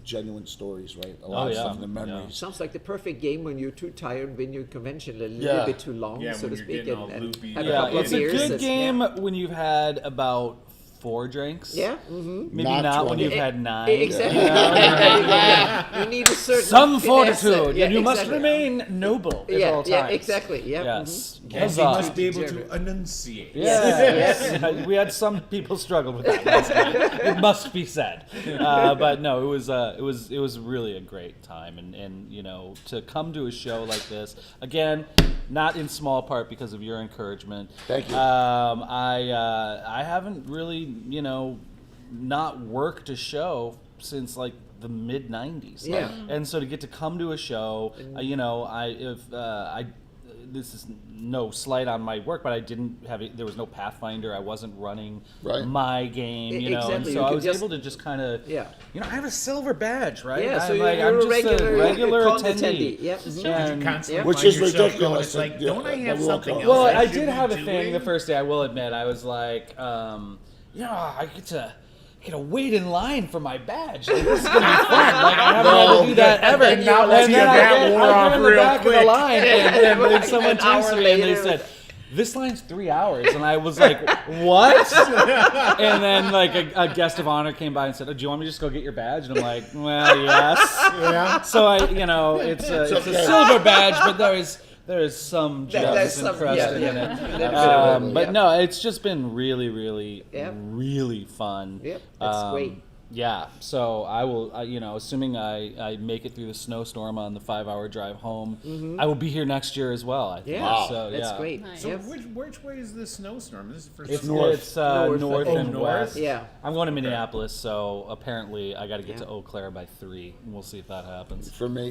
genuine stories, right? A lot of stuff in the memories. Sounds like the perfect game when you're too tired, when your convention a little Yeah. bit too long, Yeah, so when to you're speak, getting all loopy. have a Yeah, couple it's of a beers. good and- game when you've had about 4 drinks. Yeah. Mm-hmm. Maybe Not not when 20. you've had 9. Exactly. Yeah. You need a certain Some finesse. fortitude, Yeah, and you must exactly. remain noble at all times. Yeah, exactly. Yeah. Yes. Yes, you Huzzah. must be able to German. enunciate. Yes. We had some people struggle with that last night. It must be said. But no, it was really a great time, and to come to a show like this again, not in small part because of your encouragement. Thank you. I haven't really not worked a show since like the mid '90s. Yeah. And so to get to come to a show, this is no slight on my work, but I didn't have it. There was no Pathfinder. I wasn't running Right. my game, and Exactly. so You I could was just- able to just kind of, Yeah. I have a silver badge, right? Yeah, so I'm you're I'm a just regular con attendee. Yep. Did you And- constantly Which find is yourself ridiculous going, it's like, that- don't I that have we all something come- else? Well, I should did be have a thing doing? the first day. I will admit, I was like, I get to wait in line for my badge. Like, this is gonna be fun. Like, I haven't had to do that ever. And now let's then get I that get- war I get off in the real back of the quick. line, and then someone An turns hour to me and they later. said, "This line's 3 hours," and I was like, "What?" And then like a guest of honor came by and said, "Oh, do you want me to just go get your badge?" And I'm like, "Well, yes." Yeah. So it's a silver badge, but there is some There's gems some- encrusted yeah, in yeah. it. Yeah. But no, it's just been really, really, Yeah. really fun. Yep, that's great. Yeah, so I will, assuming I make it through the snowstorm on the 5-hour drive home, I will be here next year as well. I think. Yeah, Wow. So, that's yeah. great. Nice. So Yep. which way is this snowstorm? This is for It's north. It's north and north? west. Yeah. I'm going to Minneapolis, so apparently I got to get to Eau Claire by 3. We'll see if that happens. For me,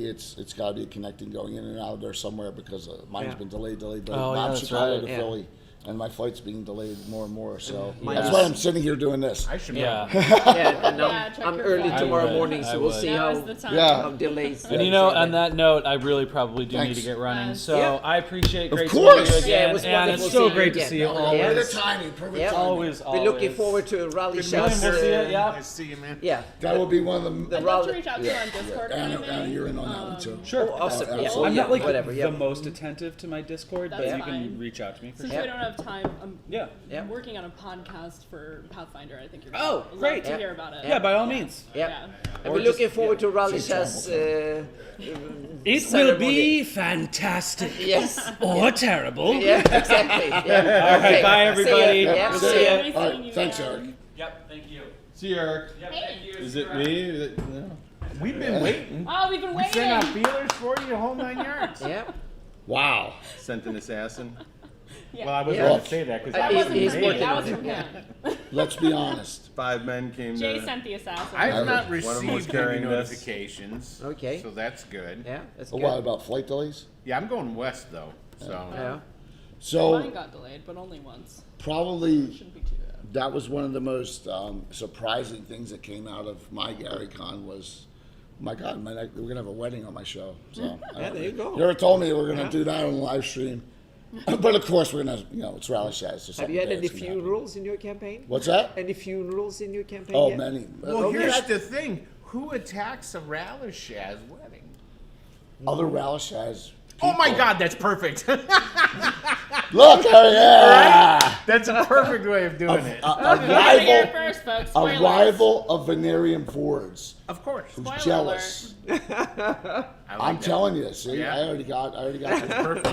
it's got to be connecting, going in and out of there somewhere because mine's Yeah. been delayed. Oh, I'm yeah, that's Chicago right. to Yeah. Philly, and my flight's being delayed more and more. So Mine that's is- why I'm sitting here doing this. I should. Yeah. Yeah, and Yeah, check I'm your early flight. tomorrow I would, morning, I so we'll would. see Now how is the time. Yeah. how delays. And on that note, I really probably do Thanks. need to get running. Yes. So Yeah. I appreciate Of great course. to meet you Yeah, it again, was and wonderful it's so seeing great you to see you again. always. Yeah. Perfect timing. Perfect Yep. timing. Always, We're looking always. forward to Rally Good morning, Shas. we'll see you. Yeah. Nice to see you, man. Yeah. That will be one of the. I'd love Raleigh- to reach out to you on Discord or Anna, anything. you're in on that one too. Sure. Oh, awesome. Yeah. absolutely. I'm yeah, not like whatever. the Yeah. most attentive to my Discord, but That's you can fine. reach out to me for Since sure. I don't have time, I'm Yeah. Yeah. working on a podcast for Pathfinder. I think you're Oh, gonna great. love to Yeah. hear about it. Yeah, by all means. Yeah. Yeah. And Or we're just- looking forward to Rally Say Shas. It Ceremony. will be fantastic. Yes. Or terrible. Yeah, exactly. Yeah. All right, Okay. bye, everybody. See ya. Yeah, Good see day. ya. Nice All seeing right, you thanks, guys. Eric. Yep, thank you. See you, Eric. Yep, Hey. thank you. Is it me? No. We've been waiting. Oh, we've been We waiting. sent out feelers for you, the whole 9 yards. Yeah. Wow. Sent an assassin. Yeah. Well, I wasn't Yeah. going to say that because that He's- wasn't he's from me. working That on was it. from him. Let's be honest. 5 men came Jay to. sent the assassin. I've not One of them was received any carrying this. notifications. Okay. So that's good. Yeah. That's Oh, good. what about flight delays? Yeah, I'm going west though. So Yeah. So Mine got delayed, but only once. probably Shouldn't be too bad. that was one of the most surprising things that came out of my GaryCon was, my God, we're gonna have a wedding on my show. So Yeah, there you go. You ever told me we're gonna Yeah. do that on the live stream? But of course we're gonna, it's Rally Shaz. So Have you had something any bad's gonna happen. funerals in your campaign? What's that? Any funerals in your campaign? Oh, yet? many. well, Okay. here's the thing: who attacks a Ralishaz wedding? Other Rally Shaz. Oh my people. God, that's perfect. Look, yeah. That's a perfect way of doing it. A You heard it here rival, first, folks. a Spoilers. rival of Venerian Fords Of course. who's Spoiler jealous. I like I'm that. telling you. See, Yeah. I already got That's perfect.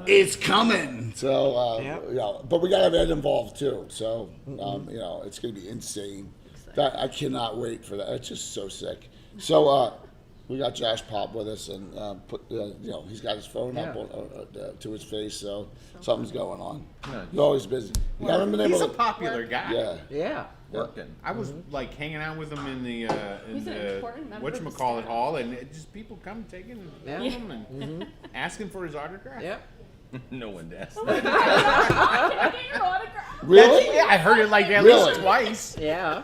It's coming. So, Yeah. but we got to have Ed involved too. So, it's going to be insane. That I cannot wait for that. It's just so sick. So, we got Josh Pop with us, and he's got his phone up to his face, so something's going on. He's always busy. You haven't been He's able a to. popular guy. Yeah. Yeah. Working. I was like hanging out with him in the He's an important member of the whatchamacallit staff. hall, and it just people come taking Yeah. him and asking for his autograph. Yeah. No one does. Can I get your autograph? Really? Yeah, I heard it like at Really? least twice. Yeah.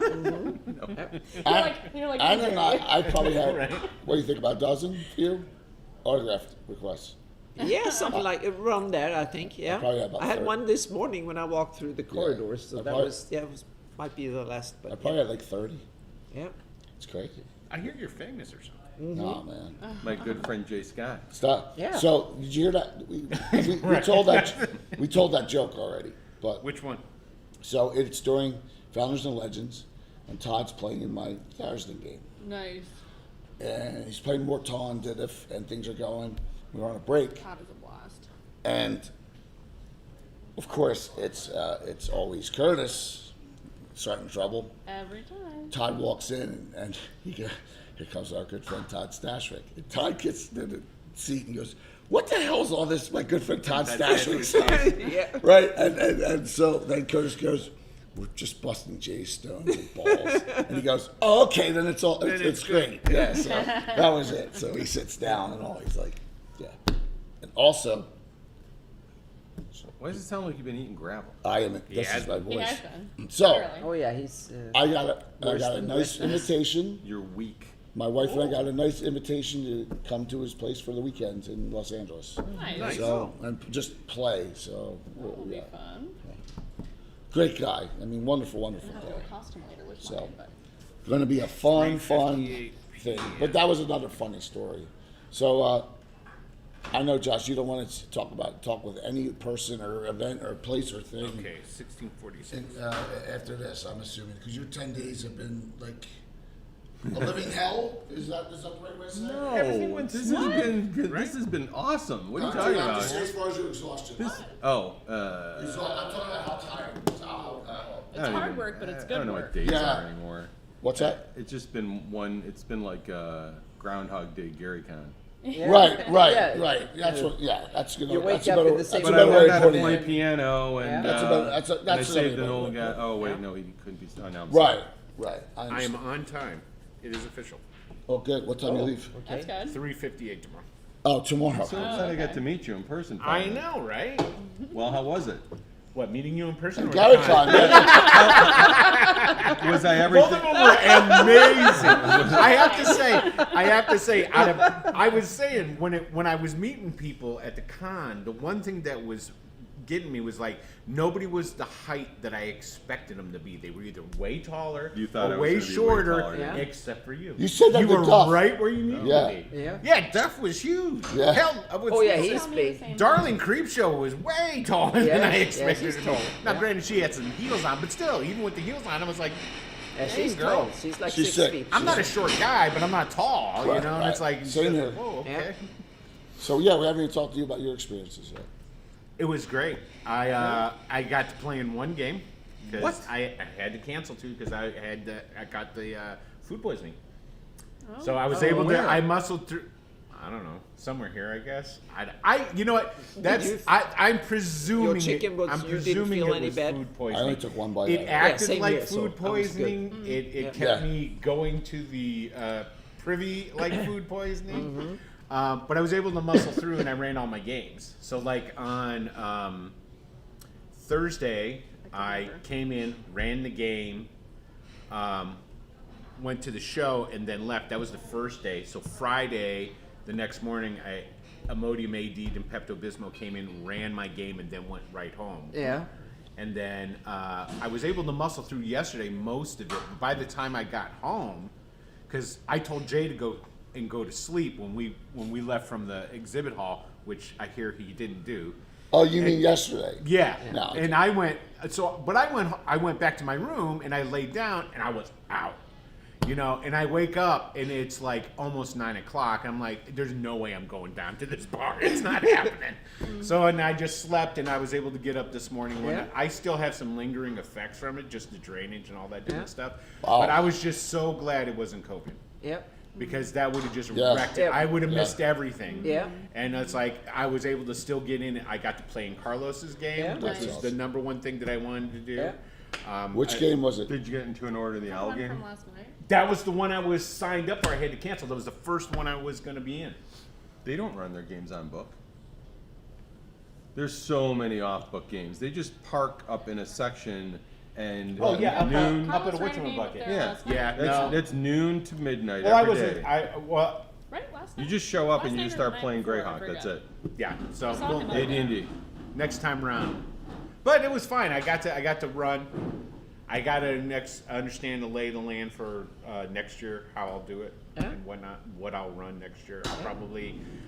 You're like, Anna and I probably have. Right. What do you think, about a dozen few autograph requests? Yeah, something like around there, I think. Yeah. probably have about I had 30. one this morning when I walked through the corridors, so I that probably- was might be the last, I but probably had like 30. yeah. It's crazy. I hear you're famous or something. Oh man. My good friend Jay Scott. Stop. Yeah. So did you hear that? We told that joke already. But Which one? so it's during Founders and Legends, and Todd's playing in my Thursday game, nice. and he's playing Morton, Didif, and things are going. We're on a break, God is a blast. and of course it's always Curtis starting trouble. Every time. Todd walks in, and here comes our good friend Todd Stashwick. And Todd gets to the seat and goes, "What the hell is all this, my good friend Todd Stashwick stuff?" Yeah. Right? And so then Curtis goes, "We're just busting Jay Stones and balls." And he goes, "Oh, okay, then it's all, it's great." Yeah, so that was it. So he sits down and all, he's like, yeah. And also, Why does it sound like you've been eating gravel? I am, this has is my He voice. has been. So, Clearly. Oh yeah, he's. I got Worse a than nice Christmas. invitation. You're weak. My wife and I got a nice invitation to come to his place for the weekend in Los Angeles. Nice. So, and just play. So, That'll be yeah. fun. Great guy. I mean, wonderful, wonderful I have guy. a costume later with So. mine, but Going to be a fun 358 thing. But that was another funny story. So, I know, Josh, you don't want to talk with any person or event or place or thing. Okay, 1646. And, after this, I'm assuming, because your 10 days have been like a living hell. Is that the right way to say it? Everything Oh, went this smooth. this has been awesome. What are you I'm talking just about? saying as far as your exhaustion. Oh, I'm talking about how tired. it's hard work, but it's I good don't know work. what days Yeah. are anymore. What's that? It's just been one. It's been like Groundhog Day, Gary Con. Right. Yeah. That's what. Yeah, that's good. You wake that's a up better, in the same that's a But I better learned way how of to putting play it. piano, and Yeah. That's and I another saved an way old of guy. putting it. Oh wait, no, he couldn't be. Oh, now I'm sorry. Right. I I am understand. on time. It is official. Oh, good. What time you leave? That's good. 3:58 tomorrow. Oh, tomorrow. So excited I got to meet you in person. I finally. know, right? Well, how was it? What, meeting you in person? Or Gary the Con, con? yeah. Was I Both of everything? them were amazing. I have to say, I was saying when I was meeting people at the con, the one thing that was getting me was like nobody was the height that I expected them to be. They were either way taller You thought I or was way gonna be way shorter, taller, yeah. except for you. You said that you to were Duff. right where you needed Yeah. to be. Yeah. Yeah, Duff was huge. Yeah. Hell, I was, Oh yeah, he's big. Darling Creepshow was way taller Yeah, than I yeah, expected she's her to tall. be. Now, Yeah. granted, she had some heels on, but still, even with the heels on, I was like, Yeah, she's girl. tall. She's like She's 6 sick. feet. I'm not a short guy, but I'm not tall, you Right, know? And it's right. like, Same here. whoa, okay. Yeah. So yeah, we haven't even talked to you about your experiences yet. It was great. I got to play in one game because What? I had to cancel two because I got the food poisoning. So I was able to. where? I muscled through. I don't know, somewhere here, I guess. You know what? That's I'm presuming. Your chicken was- I'm you didn't presuming feel it any was bad? food I poisoning. only took one bite. It out of acted same like here, so food I was good. poisoning. It Yeah. kept Yeah. me going to the privy like food poisoning. Mm-hmm. But I was able to muscle through, and I ran all my games. So like on Thursday, I came in, ran the game, went to the show, and then left. That was the first day. So Friday, the next morning, Imodium AD and Pepto-Bismol came in, ran my game, and then went right home. Yeah. And then I was able to muscle through yesterday most of it. But by the time I got home, because I told Jay to go to sleep when we left from the exhibit hall, which I hear he didn't do. Oh, you mean yesterday? Yeah. No, okay. And I went back to my room and I laid down and I was out. You know, and I wake up and it's like almost 9 o'clock. I'm like, there's no way I'm going down to this bar. It's not happening. So, and I just slept and I was able to get up this morning. When Yeah. I still have some lingering effects from it, just the drainage and all that different Yeah. stuff. Wow. But I was just so glad it wasn't COVID. Yep. Because that would have just Yeah. wrecked it. Yeah. I would have Yeah. missed everything. Yeah. And it's like I was able to still get in. I got to play in Carlos's game, Yeah. which That's was awesome. the number one thing that I wanted to do. Yeah. Which game was it? Did you get into an order in the owl One game? from last night. That was the one I was signed up for. I had to cancel. That was the first one I was going to be in. They don't run their games on book. There's so many off-book games. They just park up in a section and Oh yeah, noon. up at a Carlos ran a game up whatchamacallit. there Yeah, last night. Yeah, That's, no. that's noon to midnight Well, I every wasn't. day. Well, Right, last You night? just show up Last and you night or start the night playing before, I Greyhawk. That's forget. it. yeah. So talking we'll- about AD&D. next time round. But it was fine. I got to run. I got to understand the lay of the land for next year, how I'll do it Yeah. and whatnot, what I'll run next year.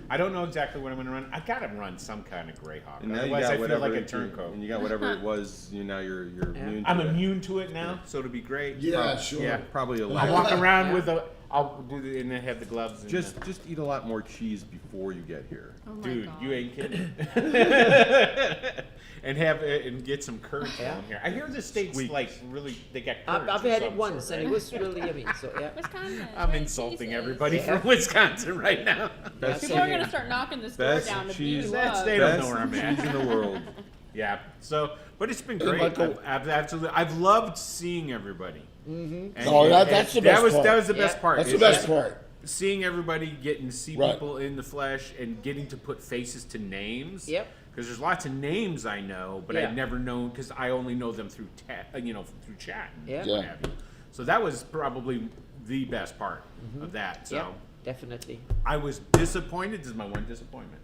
I don't know exactly what I'm going to run. I got to run some kind of Greyhawk. And now you Otherwise, got I feel whatever like a it- turncoat. and you got whatever it was. Now you're immune. To I'm it. immune to it now, so it'll be great. Yeah, sure. Yeah. Probably a I'll lot. walk around with a. I'll do the, and then have the gloves. And Just eat a lot more cheese before you get here. Oh my dude, God. you ain't kidding. and get some curds Yeah. down here. I hear the states Squeaks. like really they got curds. I've or had it some once sort, and right? it was really yummy. So yeah. Wisconsin. I'm great insulting cheeses. everybody Yeah. from Wisconsin right now. Best People are gonna start knocking this door Best down to cheese- beat you That's up. they don't know Best where I'm at. cheese in the world. Yeah. So, but it's been Hey, great. Michael. I've absolutely. I've loved seeing everybody. Mm-hmm. Oh, that's the best part. That was the best Yeah. part. That's the is best that part. Seeing everybody, getting to see Right. people in the flesh, and getting to put faces to names. Yep. Because there's lots of names I know, but Yeah. I've never known because I only know them through through chat. And Yeah. what Yeah. have you. So that was probably the best part of that. So Yeah. Definitely. I was disappointed. This is my one disappointment.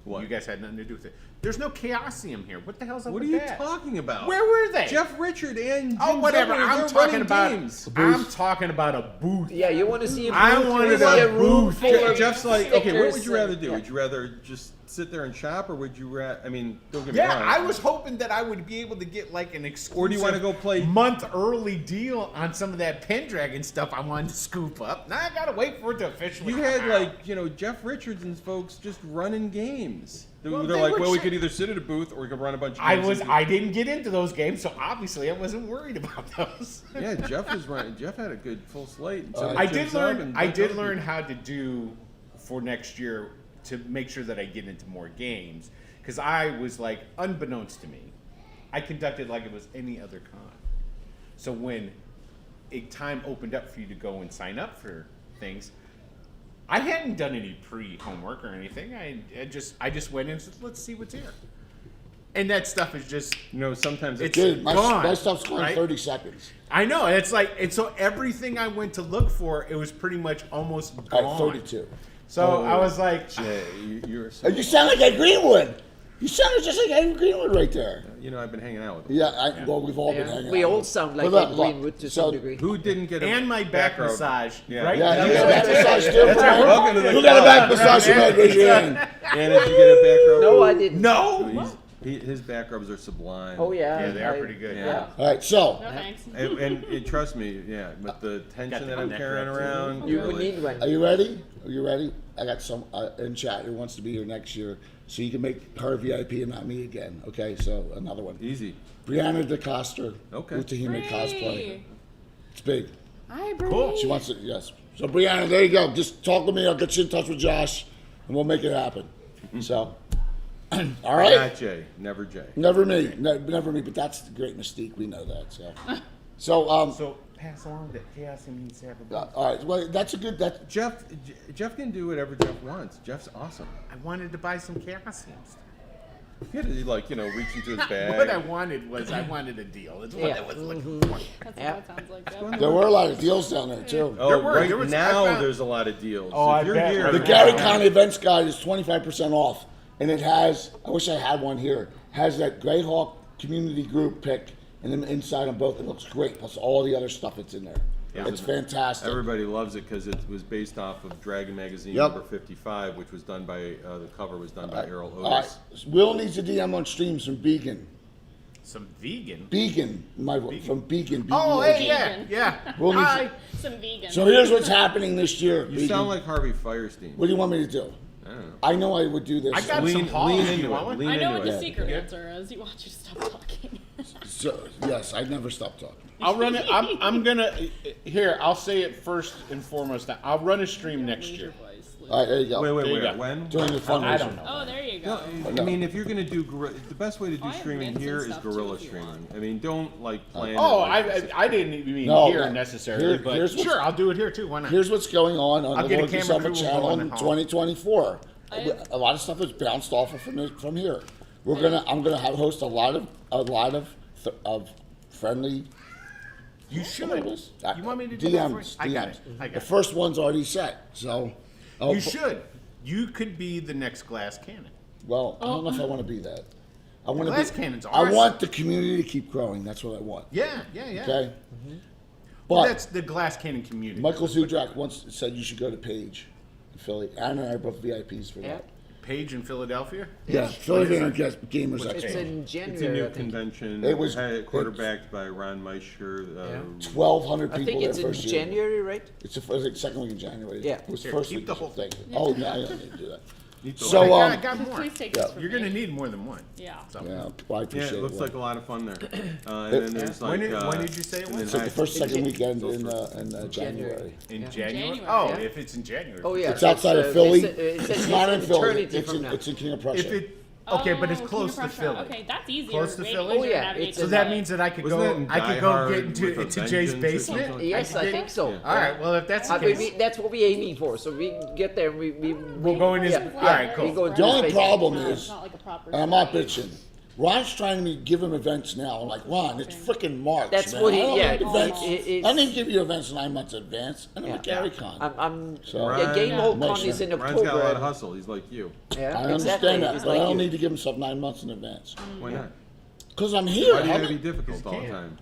What? You guys had nothing to do with it. There's no Chaosium here. What the hell's up What are with you that? talking about? Where were they? Jeff Richard and Oh, Jim whatever. Zimmer, I'm they're talking running about. games. I'm talking about a booth. Yeah, you want to see a booth? I you wanted wanna see a a room booth. full of Jeff's like, okay, what would stickers you rather and- do? yeah. Would you rather just sit there and shop, or would you? I mean, don't get me Yeah, wrong. I was hoping that I would be able to get like an exclusive. Or do you wanna go play- month early deal on some of that Pendragon stuff I wanted to scoop up? Now I gotta wait for it to officially. You come had out. like Jeff Richards and folks just running games. They're Well, they're they like, were well, we sure- could either sit at a booth or we could run a bunch of I games. didn't get into those games, so obviously I wasn't worried about those. Yeah, Jeff was running. Jeff had a good full slate. And so I did did Jim Zub learn. and I bunch did of other learn people. how to do for next year to make sure that I get into more games because I was like, unbeknownst to me, I conducted like it was any other con. So when a time opened up for you to go and sign up for things, I hadn't done any pre-homework or anything. I just went in and said, let's see what's here. And that stuff is just, Sometimes it's Dude, my gone, stuff's gone in right? 30 seconds. I know. It's like, and so everything I went to look for, it was pretty much almost All gone. right, 32. So I was like, Jay, you're so, You sound like Ed Greenwood. You sounded just like Ed Greenwood right there. I've been hanging out with him. Yeah, well, we've all been Yeah. hanging We out. all sound like But look, Ed look, Greenwood to so- some degree. Who didn't get a and my back rub? massage, Yeah. right? Yeah, you Yeah. got a back massage too, Brian? Welcome to the Who got a back club. massage from Ed? Raise your hand. And did you get a back rub? No, I didn't. No. His back rubs are sublime. Oh yeah. Yeah, they are I- pretty good. Yeah. All right, so No thanks. And trust me, with the tension that I'm neck carrying rub, too. around, You really- would need one. are you ready? Are you ready? I got some in chat who wants to be here next year, so you can make her VIP and not me again. Okay, so another one. easy. Brianna DeCoster, Okay. Utahime cosplay. Hey. It's big. Hi, Bree. Cool. She wants it, yes. So Brianna, there you go. Just talk to me. I'll get you in touch with Josh, and we'll make it happen. So, all right. Not Jay, never Jay. Never me, never me. But that's the great mystique. We know that. So, So pass along that Chaos needs to have a all right. Well, that's a good. That Jeff can do whatever Jeff wants. Jeff's awesome. I wanted to buy some Chaosiums. He had to reach into his bag. What I wanted was I wanted a deal. That's what Yeah. I was looking for. That's Yeah. what that sounds like. Yep. there were a lot of deals down there too. Oh, There were- right there was- now I found- there's a lot of deals. Oh, If I you're bet. here, The Yeah. Gary Con Events Guide is 25% off, and it has. I wish I had one here. Has that Greyhawk community group pick, and then inside on both. It looks great. Plus all the other stuff that's in there. It's fantastic. Everybody loves it because it was based off of Dragon Magazine Yep. number 55, which was done by the cover was done by Errol All right. Otis. Will needs a DM on streams from Beacon. Some vegan. Beacon, from Beacon. Oh, BEACON. hey, yeah, Vegan. yeah. We'll need Hi. Some vegan. So here's what's happening this year. You Beacon. sound like Harvey Firestein. What do you want me to do? I don't know. I know I would do this. I got Lean, some halls. lean Do into you want it. one? Lean I know into what the it. secret answer is. You want you to stop talking. So, yes, I never stop talking. I'll run it. I'm gonna here. I'll say it first and foremost. I'll run a stream next year. All right, there you go. Wait, There you wait. go. When? During the fundraiser. I don't know. Oh, there you No, go. I mean, if you're gonna do the best way to do I have streaming mints here and is stuff, too, guerrilla if you streaming. want. I mean, don't plan. Oh, it like I didn't even mean No, here no. necessarily, but here's what's- sure, I'll do it here too. Why not? Here's what's going on I'll the get a Lord camera Summer crew channel going in home. 2024. I- A lot of stuff is bounced off of from here. I'm gonna host a lot of friendly. You should. You want me to do DMs? that for you? I got DMs. it. I got The it. first one's already set, so. You should. You could be the next Glass Cannon. Well, I don't know if I want to be that. I want to Glass be. Cannon's I awesome. want the community to keep growing. That's what I want. Yeah. Okay. Well, But that's the Glass Cannon community. Michael Zudrak once said you should go to Page in Philly. Anna and I are both VIPs for Yeah. that. Page in Philadelphia. Yeah, Philly Gamers What's Expo. It's Hey. in It's a January. new I think. convention. It was- quarterbacked by Ron Meischer. 1,200 I people think there it's in first year. January, right? It's the second week in January. Yeah. It was Here, first keep week. the whole thing. thing. Oh, no, I don't need to do that. Need to- So, I got more. Please take Yeah. this from You're gonna me. need more than one. Yeah. So. yeah, well, I Yeah, appreciate it looks it. like a lot of fun there. And then there's like. When did you say it and was? then It's like the high- first, second It's- weekend in January. In Yeah. January? January. Oh, Yeah. if it's in January. Oh yeah. It's outside of uh, Philly. It's not in an Philly. eternity It's from in, now. it's in King of If Prussia. it okay, but it's Oh, close to King of Philly. Prussia. Okay, that's easier. Close to Way Philly? easier Oh, yeah, navigate it's So a- to that the- means that I could Wasn't that go. in I Die could go Hard get into with a Jay's Vengeance or basement. something? Yes, I could think so. All right. Well, if that's the case, That's what we're aiming for. So we get there. we'll go in his. Yeah. All right, We cool. go into The only his problem No, is, it's not like a proper and I'm not site. bitching, Ron's trying to give him events now. I'm like, Ron, it's freaking March. That's man. what he- I don't yeah, need events. it's- I didn't give you events 9 months in advance. And I'm Yeah. a Gary Con. I'm So- yeah, Game Ron- Hole Con Makes is in sense. Ron's got a lot of October. hustle. He's like you. Yeah, I understand exactly. that, It's but like I don't you. need to give himself 9 months in advance. Why not? Because I'm here. Why do you I'm- gotta be difficult all the can't. time?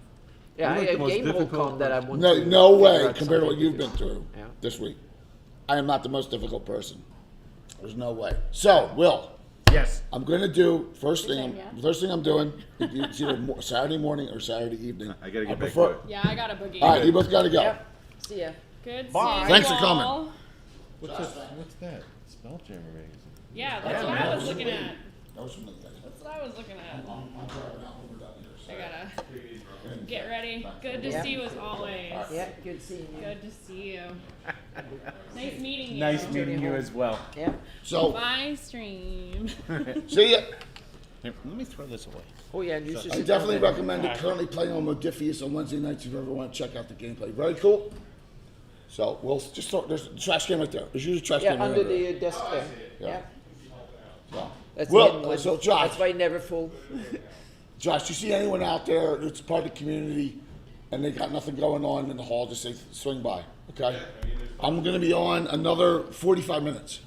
Yeah, You're like I the have most Game Hole difficult Con that I person. want No, to no figure way out compared to what something you've to been do. through Yeah. this week. I am not the most difficult person. There's no way. So, Will, Yes. I'm gonna do first Same, thing. yeah. First thing I'm doing. It's either Saturday morning or Saturday evening. I gotta get back prefer- to it. Yeah, I got a boogie. All right, you both gotta go. Yep. See ya. Good Bye. seeing Thanks you for coming. all. What's that? Spelljammer magazine. Yeah, that's what I was looking at. That was from the That's what I was looking at. I'm driving out when we're done here. So. I gotta get ready. Good to see you as always. Yeah, good seeing you. Good to see you. Nice meeting you. Nice meeting you as well. Yeah. So, Bye, stream. see ya. Here, let me throw this away. Oh yeah, and you should I sit definitely down there. recommend it. Currently playing on Modiphius on Wednesday nights if you ever want to check out the gameplay. Very cool. So we'll just throw, there's a trash can right there. There's usually a trash Yeah, can right under there. the desk there. Yeah. So, That's Well, hidden one. so Josh. That's why it never full. Josh, you see anyone out there that's part of the community and they got nothing going on in the hall, just say swing by, okay? I'm gonna be on another 45 minutes,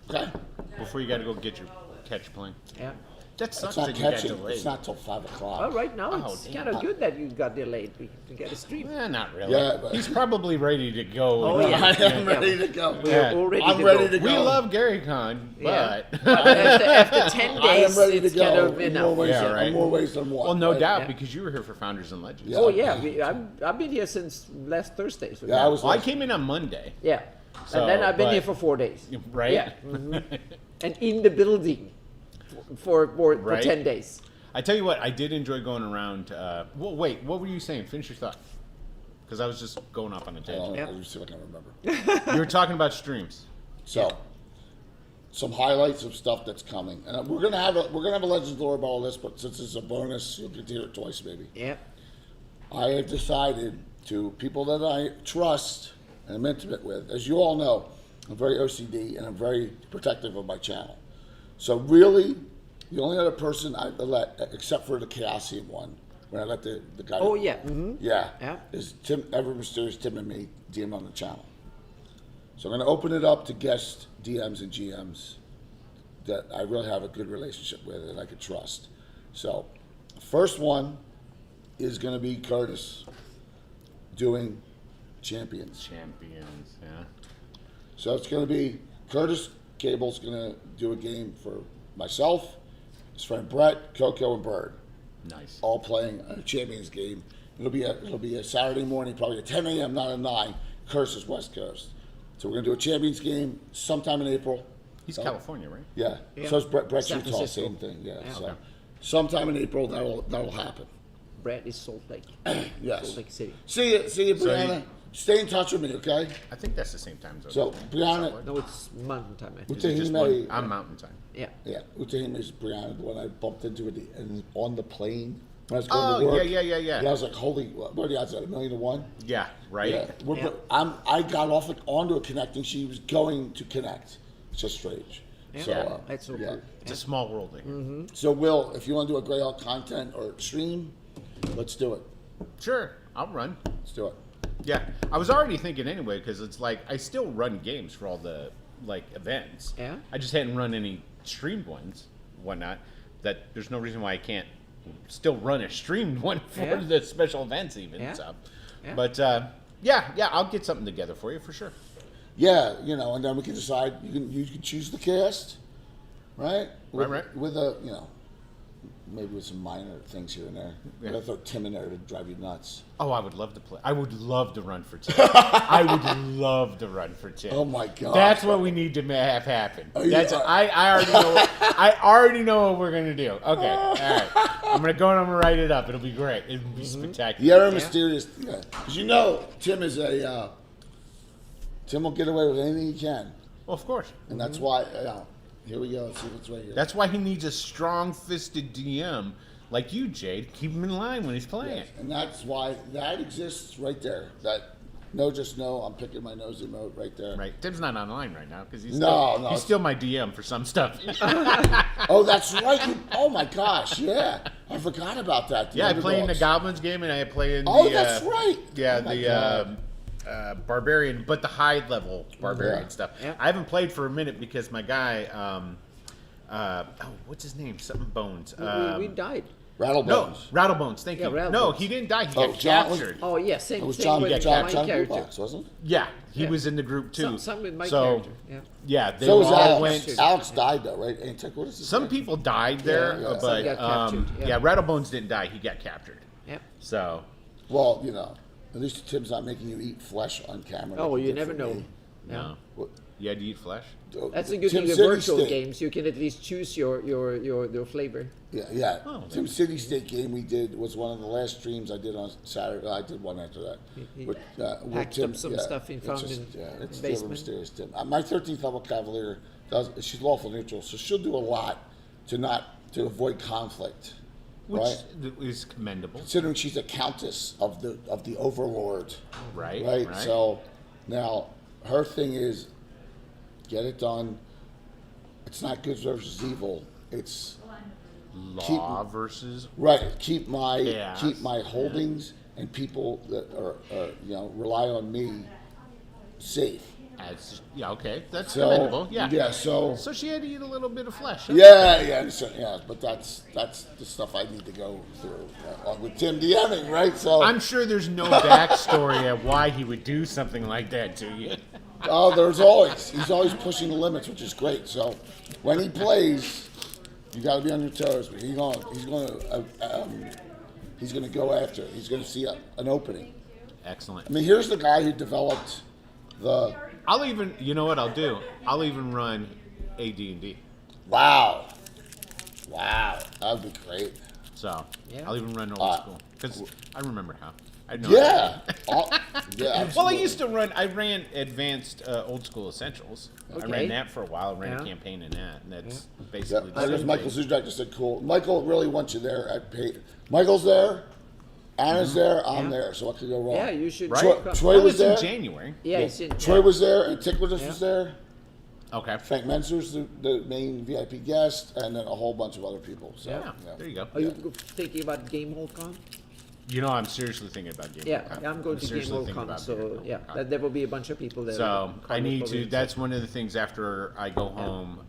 okay? Before you got to go get your catch plane. Yeah. That It's sucks not that you got catching, delayed. it's not till 5 o'clock. Well, right now Oh, it's damn. kind of good that you got delayed. We can get a stream. Not really. Yeah, but- He's probably ready to go. Oh, and- yeah. I am ready to go. Yeah. We're all ready I'm to ready go. to go. We love Gary Con, Yeah. but After 10 I am days, ready to it's kind go of in more enough. ways, Yeah, than, right. in more ways than one. well, no right? doubt Yeah. because you were here for Founders and Legends. Yeah. Oh yeah, I've been here since last Thursday. So Yeah, I was Well, I like, came in on Monday, Yeah, So, and then I've been but- here for 4 days. right? Yeah, and in the building for Right. 10 days. I tell you what, I did enjoy going around. Well, wait, what were you saying? Finish your thought. Because I was just going off on a tangent. Yeah. let me see if I can remember. You were talking about streams. So, some highlights of stuff that's coming, and we're gonna have a Legends lore about all this, but since it's a bonus, you'll get to hear it twice, maybe. Yeah, I have decided to people that I trust and am intimate with. As you all know, I'm very OCD and I'm very protective of my channel. So really, the only other person I let, except for the Chaosium one, when I let the guy. Oh, yeah. Mhm. Yeah. Yeah. Is Tim Ever Mysterious Tim and me DM on the channel. So I'm going to open it up to guest DMs and GMs that I really have a good relationship with and I can trust. So, first one is going to be Curtis doing Champions. Champions, yeah. So it's going to be Curtis Cable's going to do a game for myself, his friend Brett, Coco, and Bird, Nice. all playing a Champions game. It'll be a Saturday morning, probably at 10 a.m., not at 9. Curtis is West Coast. So we're going to do a Champions game sometime in April. He's California, right? Yeah. Yeah. So is Brett's San Utah, Francisco. same thing. Yeah. Yeah. So Okay. sometime in April that'll happen. Brad is Salt Lake. Yes. Salt Lake City. See you, So Brianna. Stay in touch with me, okay? I think that's the same time zone. So Brianna, No, it's mountain time. I think. Is it just Utahime- one? I'm Mountain Time. Yeah. yeah, Utahime is Brianna, the one I bumped into on the plane when I was going Oh, to work. yeah. Yeah, I was like, holy, what are the odds? At 1,000,000 to 1? Yeah, right? Yeah. Yeah. I got off onto a connect and she was going to connect. It's just strange. Yeah. So, That's so yeah. cool. It's a small world there. So, Will, if you want to do a Grey Hawk content or stream, let's do it. Sure, I'll run. Let's do it. Yeah, I was already thinking anyway because it's like I still run games for all the like events. Yeah. I just hadn't run any streamed ones, whatnot. That there's no reason why I can't still run a streamed one for Yeah. the special events even. Yeah. So, Yeah. but yeah, I'll get something together for you for sure. Yeah, and then we can decide. You can choose the cast, right? Right. With a maybe with some minor things here and there. Yeah. But I throw Tim in there to drive you nuts. Oh, I would love to play. I would love to run for Tim. I would love to run for Tim. Oh my God. That's what we need to have happen. Oh, That's yeah. I already know. I already know what we're gonna do. Okay, all right. I'm gonna go and I'm gonna write it up. It'll be great. It'll be spectacular. The other mysterious, yeah. Because Tim is Tim will get away with anything he can, Well, of course. and that's why. Here we go. Let's see what's right here. That's why he needs a strong-fisted DM like you, Jade. Keep him in line when he's playing. Yes, and that's why that exists right there. That just know I'm picking my nose emote right there. Right. Tim's not online right now because he's No, he's still my DM for some stuff. Oh, that's right. Oh my gosh, yeah. I forgot about that. Yeah, I play in the Underdogs. Goblins game and I play in Oh, the. that's right. Yeah, Oh my the God. Barbarian, but the high level Barbarian Yeah. stuff. Yeah. I haven't played for a minute because my guy, what's his name? Something Bones. We died. Rattlebones. Rattlebones. Thank Yeah, you. No, Rattlebones. he didn't die. He Oh, got John was- captured. Oh yeah, same It was same John with my John character. Boombox, wasn't it? Yeah, he Yeah. was in the group too. Some with my so, character. Yeah. Yeah, they So was all Alex. went. Alex died though, right? Antic, what is his Some name? people died there, Yeah, yeah. but Some got captured, yeah. yeah, Rattlebones didn't die. He got captured. Yep. So Well, at least Tim's not making you eat flesh on camera. Oh, like he you did never for know. me. no, What- you had to eat flesh. That's a good Tim thing with City virtual Steak. games. You can at least choose your flavor. Yeah. Oh, Tim City State game we did was one of the last streams I did on Saturday. I did one after that. With Packed Tim, up some stuff and it's found just, in it's the the basement. mysterious Tim. My 13th level Cavalier she's lawful neutral, so she'll do a lot to avoid conflict, Which right? is commendable. Considering she's a countess of the overlord. Right. Right. So now her thing is get it done. It's not good versus evil. It's Law versus. keep my Yes. holdings and people that are rely on me safe. Okay, that's So commendable. Yeah. yeah. So So she had to eat a little bit of flesh. Huh? yeah. But that's the stuff I need to go through with Tim DMing, right? So I'm sure there's no backstory of why he would do something like that to you. he's always pushing the limits, which is great. So when he plays, you got to be on your toes. But he's gonna go after it. He's gonna see an opening. Excellent. I mean, here's the guy who developed the. I'll even. You know what I'll do? I'll even run AD&D. Wow, that'd be great. So Yeah. I'll even run old Uh, school because I remember how. I know. Yeah, yeah. Well, I Absolutely. used to run. I ran advanced old school essentials. I Okay. ran that for a while. I ran Yeah. a campaign in that, and that's Yeah, basically. I the was same Michael thing. Zuzak just said cool. Michael really wants you there at paid. Michael's there, Anna's there, I'm Yeah. there, so what could go wrong? Yeah, you should. Right? Troy, check Troy That was was in there. January. Yeah, it's in, Troy was there, and Ticklidus was there. Okay. Frank Mentzer's the main VIP guest, and then a whole bunch of other people. So, Yeah. There you go. Are you thinking about Game Hall Con? You know, I'm seriously thinking about Game Yeah, Hall Con. I'm going to Game seriously Hall thinking Con, about so Game yeah, Hall Con. there will be a bunch of people there. So I need to. Probably- That's one of the things after I go home.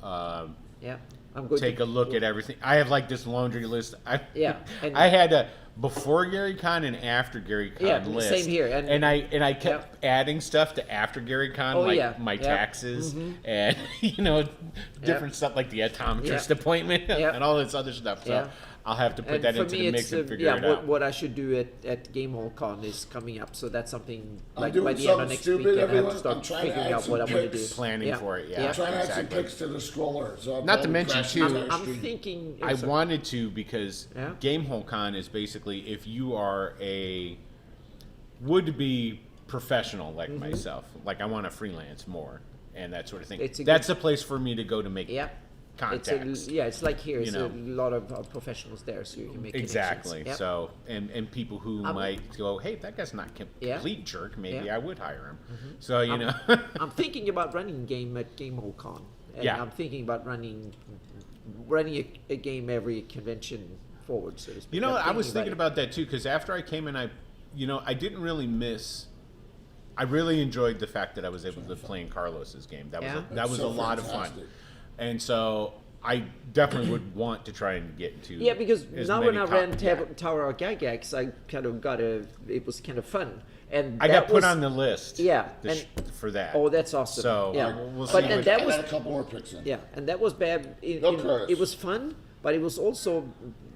Yeah, I'm going Take to a look at everything. I have like this laundry list. Yeah, and- I had a before Gary Con and after Gary Con Yeah, list. same here, and- I kept adding stuff to after Gary Con, Oh, like yeah, my yeah. taxes and different stuff like the optometrist Yeah. appointment Yeah. and all this other stuff. So Yeah. I'll have to put And that for into me, the it's mix and figure it what, out. what I should do at Game Hall Con is coming up. So that's something I'm like doing by the end of something next stupid, week, I have everyone. to I'm start trying to figuring add out some what I want to do. picks. Planning for it, yeah. Trying to add Exactly. some picks to the scroller. So Not to probably mention, crash too, the entire I'm stream. thinking. I wanted to because Yeah. Game Hole Con is basically if you are a would-be professional like myself, like I want to freelance more and that sort of thing. It's a That's good- a place for me to go to make Yeah. contacts. It's like here. It's know. a lot of professionals there, so you can make Exactly. connections. Yep. So and people who I'm- might go, hey, that guy's not Yeah. complete jerk. Maybe Yeah. Mm-hmm. I would hire him. So you know. I'm thinking about running game at Game Hall Con, and Yeah. I'm thinking about running a game every convention forward, so to speak. You know, I'm I was thinking it. about that too because after I came in, I didn't really miss. I really enjoyed the fact that I was able to play in Carlos's game. That Yeah. was that That's was so a lot of fantastic. fun, and so I definitely would want to try and get into. Yeah, because as now many when I ran yeah. Tower of Gygax, I kind of it was kind of fun, and I that got put was- on the list. Yeah, for that. Oh, that's awesome. So yeah, we'll but see and what- that I was got a couple more picks in. yeah, and that was bad. Go Curtis. It was fun, but it was also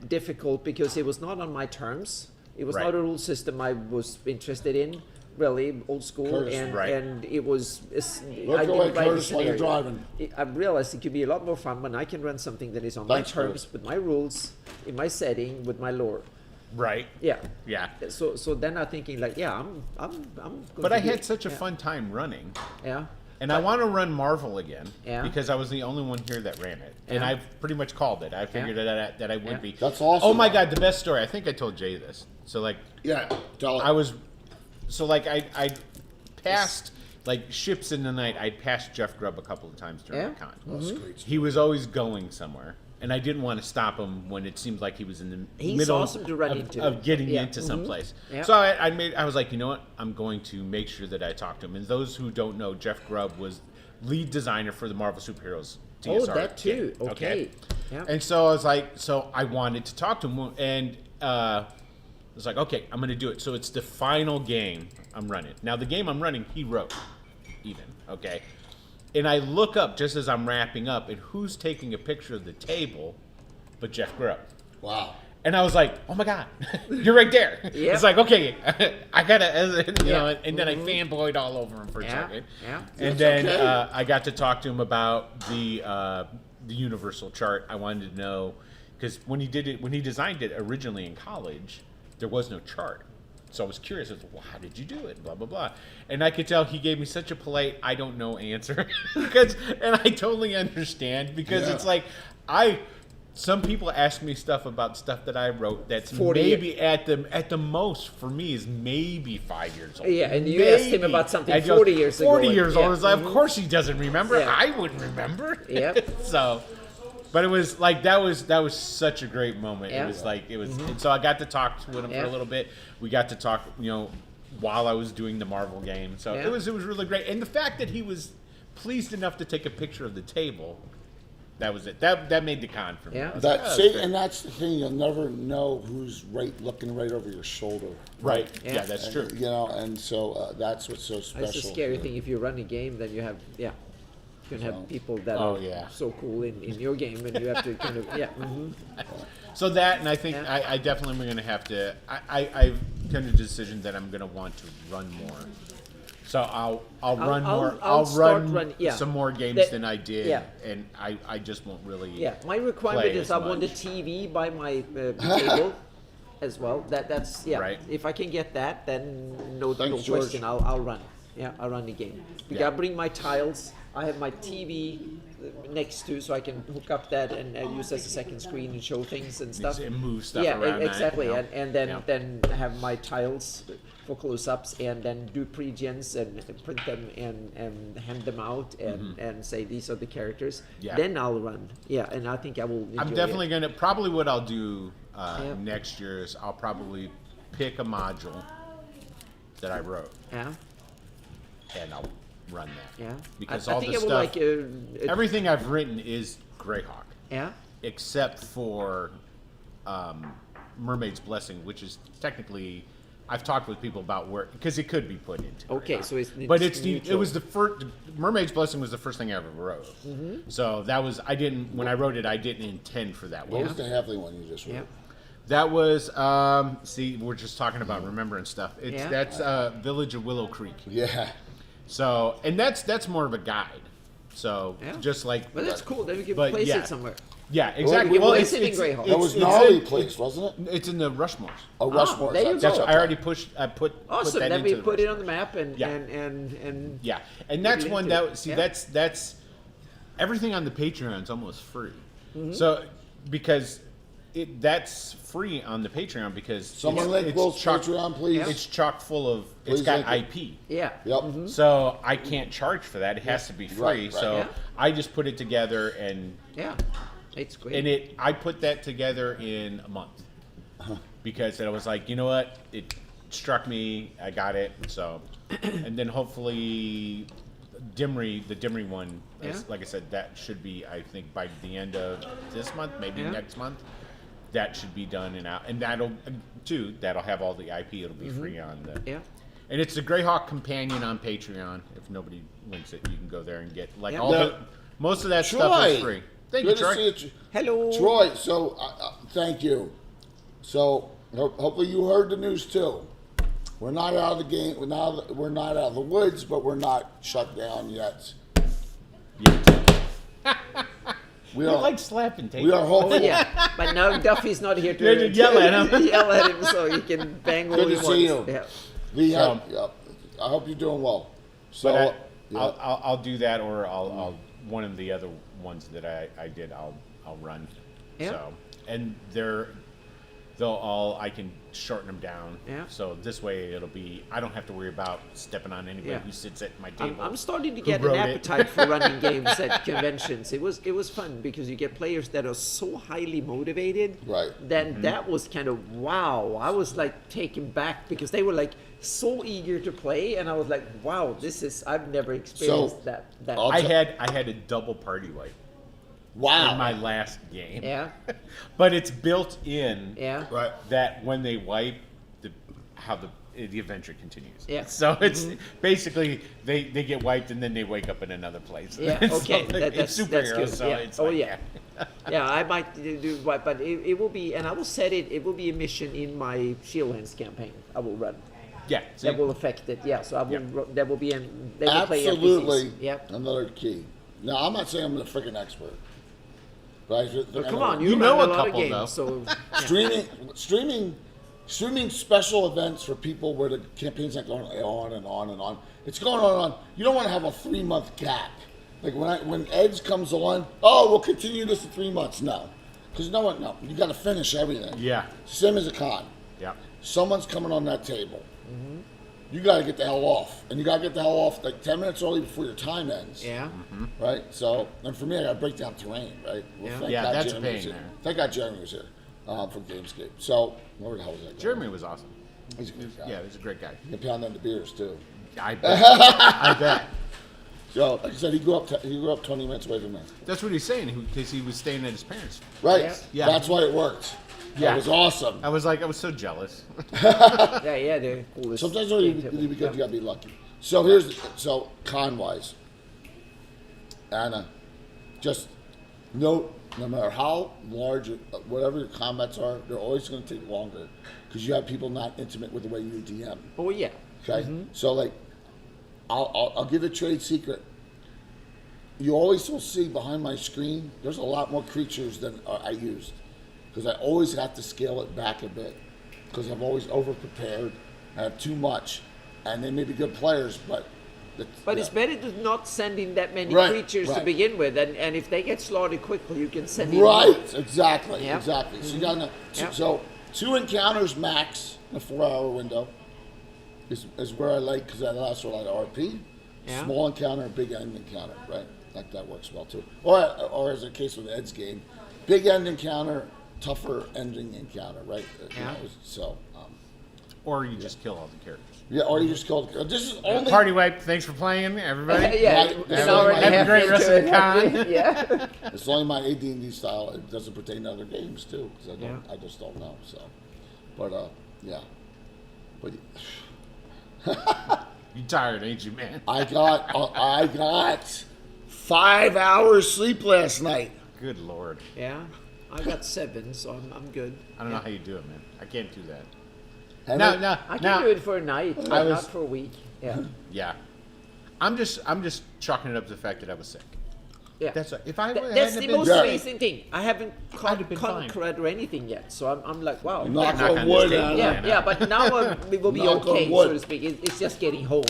difficult because it was not on my terms. It was Right. not a rule system I was interested in. Really old school, Curtis. and Right. and it was. Look I away, didn't write the Curtis, while you're scenario. driving. I realized it could be a lot more fun when I can run something that is on Thanks, my terms, Curtis. with my rules, in my setting, with my lore. right. Yeah. Yeah. So then I'm thinking like, yeah, I'm. Going But to I do had it. such a Yeah. fun time running. Yeah. And I want to run Marvel again Yeah. because I was the only one here that ran it, and Yeah. I've pretty much called it. I figured that I would Yeah. be. That's awesome. Oh my god, the best story! I think I told Jay this. So like, Yeah, tell it. I was, so like I passed like ships in the night. I'd passed Jeff Grubb a couple of times during Yeah. the con. That's great. He was always going somewhere, and I didn't want to stop him when it seemed like he was in the He's middle awesome to run of, into. of getting Yeah. into someplace. Yeah. So I was like, you know what? I'm going to make sure that I talk to him. And those who don't know, Jeff Grubb was lead designer for the Marvel Superheroes Oh, TSR that too. kit, Okay. Yeah. And so I was like, so I wanted to talk to him, and I was like, okay, I'm gonna do it. So it's the final game I'm running. Now the game I'm running, he wrote, even okay. And I look up just as I'm wrapping up, and who's taking a picture of the table, but Jeff Grubb. Wow. And I was like, oh my God, you're right there. Yep. It's like, okay, I gotta, you know, Yeah. and then I fanboyed all over him for a Yeah, second. yeah. And That's then okay. I got to talk to him about the universal chart. I wanted to know, because when he designed it originally in college, there was no chart. So I was curious, well, how did you do it? Blah, blah, blah. And I could tell he gave me such a polite, I don't know answer. And I totally understand, because Yeah. it's like, some people ask me stuff about stuff that I wrote that's 40 maybe at the most for me is maybe 5 years old. Yeah, and you asked him Maybe. about something And he goes, 40 years ago. 40 years Yeah. old. It's like, of course he doesn't remember. Yeah. I wouldn't remember. Yep. So, but it was like that was such a great moment. Yeah. It was like and so I got to talk with him for Yeah. a little bit. We got to talk, while I was doing the Marvel game. So Yeah. it was really great. And the fact that he was pleased enough to take a picture of the table. That was it. That made the con for me. Yeah. I was like, That oh, see, great. and that's the thing. You'll never know who's looking right over your shoulder. Right. Yeah. Yeah, that's true. You know, and so that's what's so special. That's the scary thing. If you run a game, then you have, you can have people that Oh, are yeah. so cool in your game, and you have to kind of, So that, and I think Yeah. I definitely am going to have to. I've come to the decision that I'm going to want to run more. So I'll run more. I'll start run yeah. some more games That- than I did, yeah. and I just won't really. Yeah, my requirement play is as I want the much. TV by my table as well. That's Right. If I can get that, then no Thanks, George. question. I'll run. Yeah, I'll run the game. Yeah. I bring my tiles. I have my TV next to, so I can hook up that and use as a second screen and show things and stuff. And move stuff Yeah, around. exactly. That, And then Yeah. then have my tiles for close-ups, and then do pre-gens and print them and hand them out and say these are the characters. Mm-hmm. Yeah. Then I'll run. Yeah, and I think I will. I'm enjoy definitely it. going to. Probably what I'll do Yeah. next year is I'll probably pick a module that I wrote Yeah, and I'll run that. yeah. Because I all think the I will stuff, like. everything I've written is Greyhawk. Yeah. Except for Mermaid's Blessing, which is technically, I've talked with people about where, because it could be put into. Okay, Greyhawk. so it's but it neutral. was the first. Mermaid's Blessing was the first thing I ever wrote. So that was when I wrote it, I didn't intend for that. What one. was the Hadley one you just wrote? Yeah. That was see, we're just talking about remembering stuff. Yeah. That's Village of Willow Creek. Yeah. So and that's more of a guide. So Yeah. just like, But that's cool. Then we can But place yeah. it somewhere. yeah, exactly. we Well, place it in Greyhawk. That was it's gnarly in- place, wasn't it? It's in the Rushmores. Oh, Rushmore. there you That's go. I already put Awesome. that Then into we the put it Rushmores. on the map and Yeah. and Yeah, and that's link one to that it. see Yeah. that's everything on the Patreon is almost free. Mm-hmm. So because that's free on the Patreon because Someone link Will's Patreon, please. It's chock full of Please it's got link IP. yeah. Yep. So I can't charge for that. It has to be free. Right, right. So Yeah. I just put it together and Yeah. It's great. I put that together in a month because I was like, you know what, it struck me, I got it. So, and then hopefully, the Dimry one, Yeah. like I said, that should be, I think, by the end of this month, maybe Yeah. next month. That should be done and out, and that'll have all the IP. It'll be free on the. Yeah. And it's the Greyhawk Companion on Patreon. If nobody links it, you can go there and get like Yeah. all Now, the most of that stuff Troy. is free. Thank you, Good to Troy. see you. Hello. Troy, so thank you. So hopefully you heard the news too. We're not out of the game. We're not out of the woods, but we're not shut down yet. We You are. like slapping tape. We are hopeful. Oh, yeah. But now Duffy's not here to Yeah, to yell at him. yell at him so he can bang all Good he to wants. see you. Yeah. We So- have. Yep. I hope you're doing well. So But yeah. I'll do that, or I'll one of the other ones that I did I'll run. Yeah. So and I can shorten them down. Yeah. So this way it'll be I don't have to worry about stepping on anybody Yeah. who sits at my table. I'm starting to who get an wrote it. appetite for running games at conventions. It was fun because you get players that are so highly motivated. Right. Then Mm-hmm. that was kind of wow. I was like taken back because they were like so eager to play, and I was like, wow, I've never experienced that. I'll I had a double party wipe. Wow. in my last game. Yeah. But it's built in Yeah. Right. that when they wipe, how the adventure continues. Yeah. So it's basically they get wiped and then they wake up in another place. Yeah, So okay, it's superhero, that's good. so Yeah. it's Oh, like, yeah. Yeah, I might do what, but it will be, and I will set it. It will be a mission in my Shieldlands campaign. I will run. Yeah. So That will affect it. Yeah, so I will. Yeah. That will be an. They will play Absolutely. NPCs. Yep. Another key. Now, I'm not saying I'm the freaking expert. But Come on, You you know run a a lot of couple, games, though. so streaming special events for people where the campaign's not going on and on and on. It's going on and on. You don't want to have a 3-month gap. Like when Edge comes on, oh, we'll continue this in 3 months. No, because no, you got to finish everything. Yeah. Same as a con. Yeah. Someone's coming on that table. You got to get the hell off, and you got to get the hell off like 10 minutes early before your time ends. yeah. Right. So, and for me, I got to break down terrain. Right. Well, Yeah. thank Yeah, God that's a Jeremy was pain here. there. Thank God Jeremy was here from Gamescape. So, where the hell was that? guy? Jeremy was awesome. He's a good guy. Yeah, he's a great guy. You can pound them to beers too. I bet. I bet. So, like I said, he grew up 20 minutes away from me. That's what he's saying because he was staying at his parents'. Right. Yeah. Yeah. That's why it worked. Yeah. That was awesome. I was so jealous. Yeah, they're coolest. Sometimes when you games ever. be good, Yeah. you gotta be lucky. So con wise, Anna, just note no matter how large, whatever your combats are, they're always going to take longer because you have people not intimate with the way you DM. Oh yeah. Okay, so like, I'll give a trade secret. You always will see behind my screen. There's a lot more creatures than I used because I always have to scale it back a bit because I'm always over prepared. I have too much, and they may be good players, but. But it's better to not send in that many Right, creatures to right. begin with, and if they get slaughtered quickly, you can send in Right, more. exactly, Yep. exactly. So you got to Yep. so 2 encounters max in a 4-hour window is where I like because that allows for a lot of RP. Yeah. Small encounter, big end encounter, right? Like that works well too. Or as a case with Ed's game, big end encounter, tougher ending encounter, right? Yeah. So Or you just kill all the characters. yeah, or you just called. This is only Party wipe. Thanks for playing, everybody. Yeah, Right. it's Yeah. already Have a half great rest of the into it. con. Yeah. It's only my AD&D style. It doesn't pertain to other games too, because Yeah. I just don't know. So, but yeah, but You tired, ain't you, man? I got 5 hours sleep last night. Good lord. Yeah. I got 7, so I'm good. I don't know how you do it, man. I can't do that. And No, it- no, I can no. do it for a night, but I was- not for a week. Yeah. Yeah. I'm just chalking it up to the fact that I was sick. Yeah. That's if I That's hadn't the been most Yeah. amazing thing. I haven't I'd have been fine. conquered or anything yet, so I'm like, wow. Knock Knock on on wood, this Anna. table. Yeah, yeah, but now it will be Knock on okay, wood. so to speak. It's just getting home,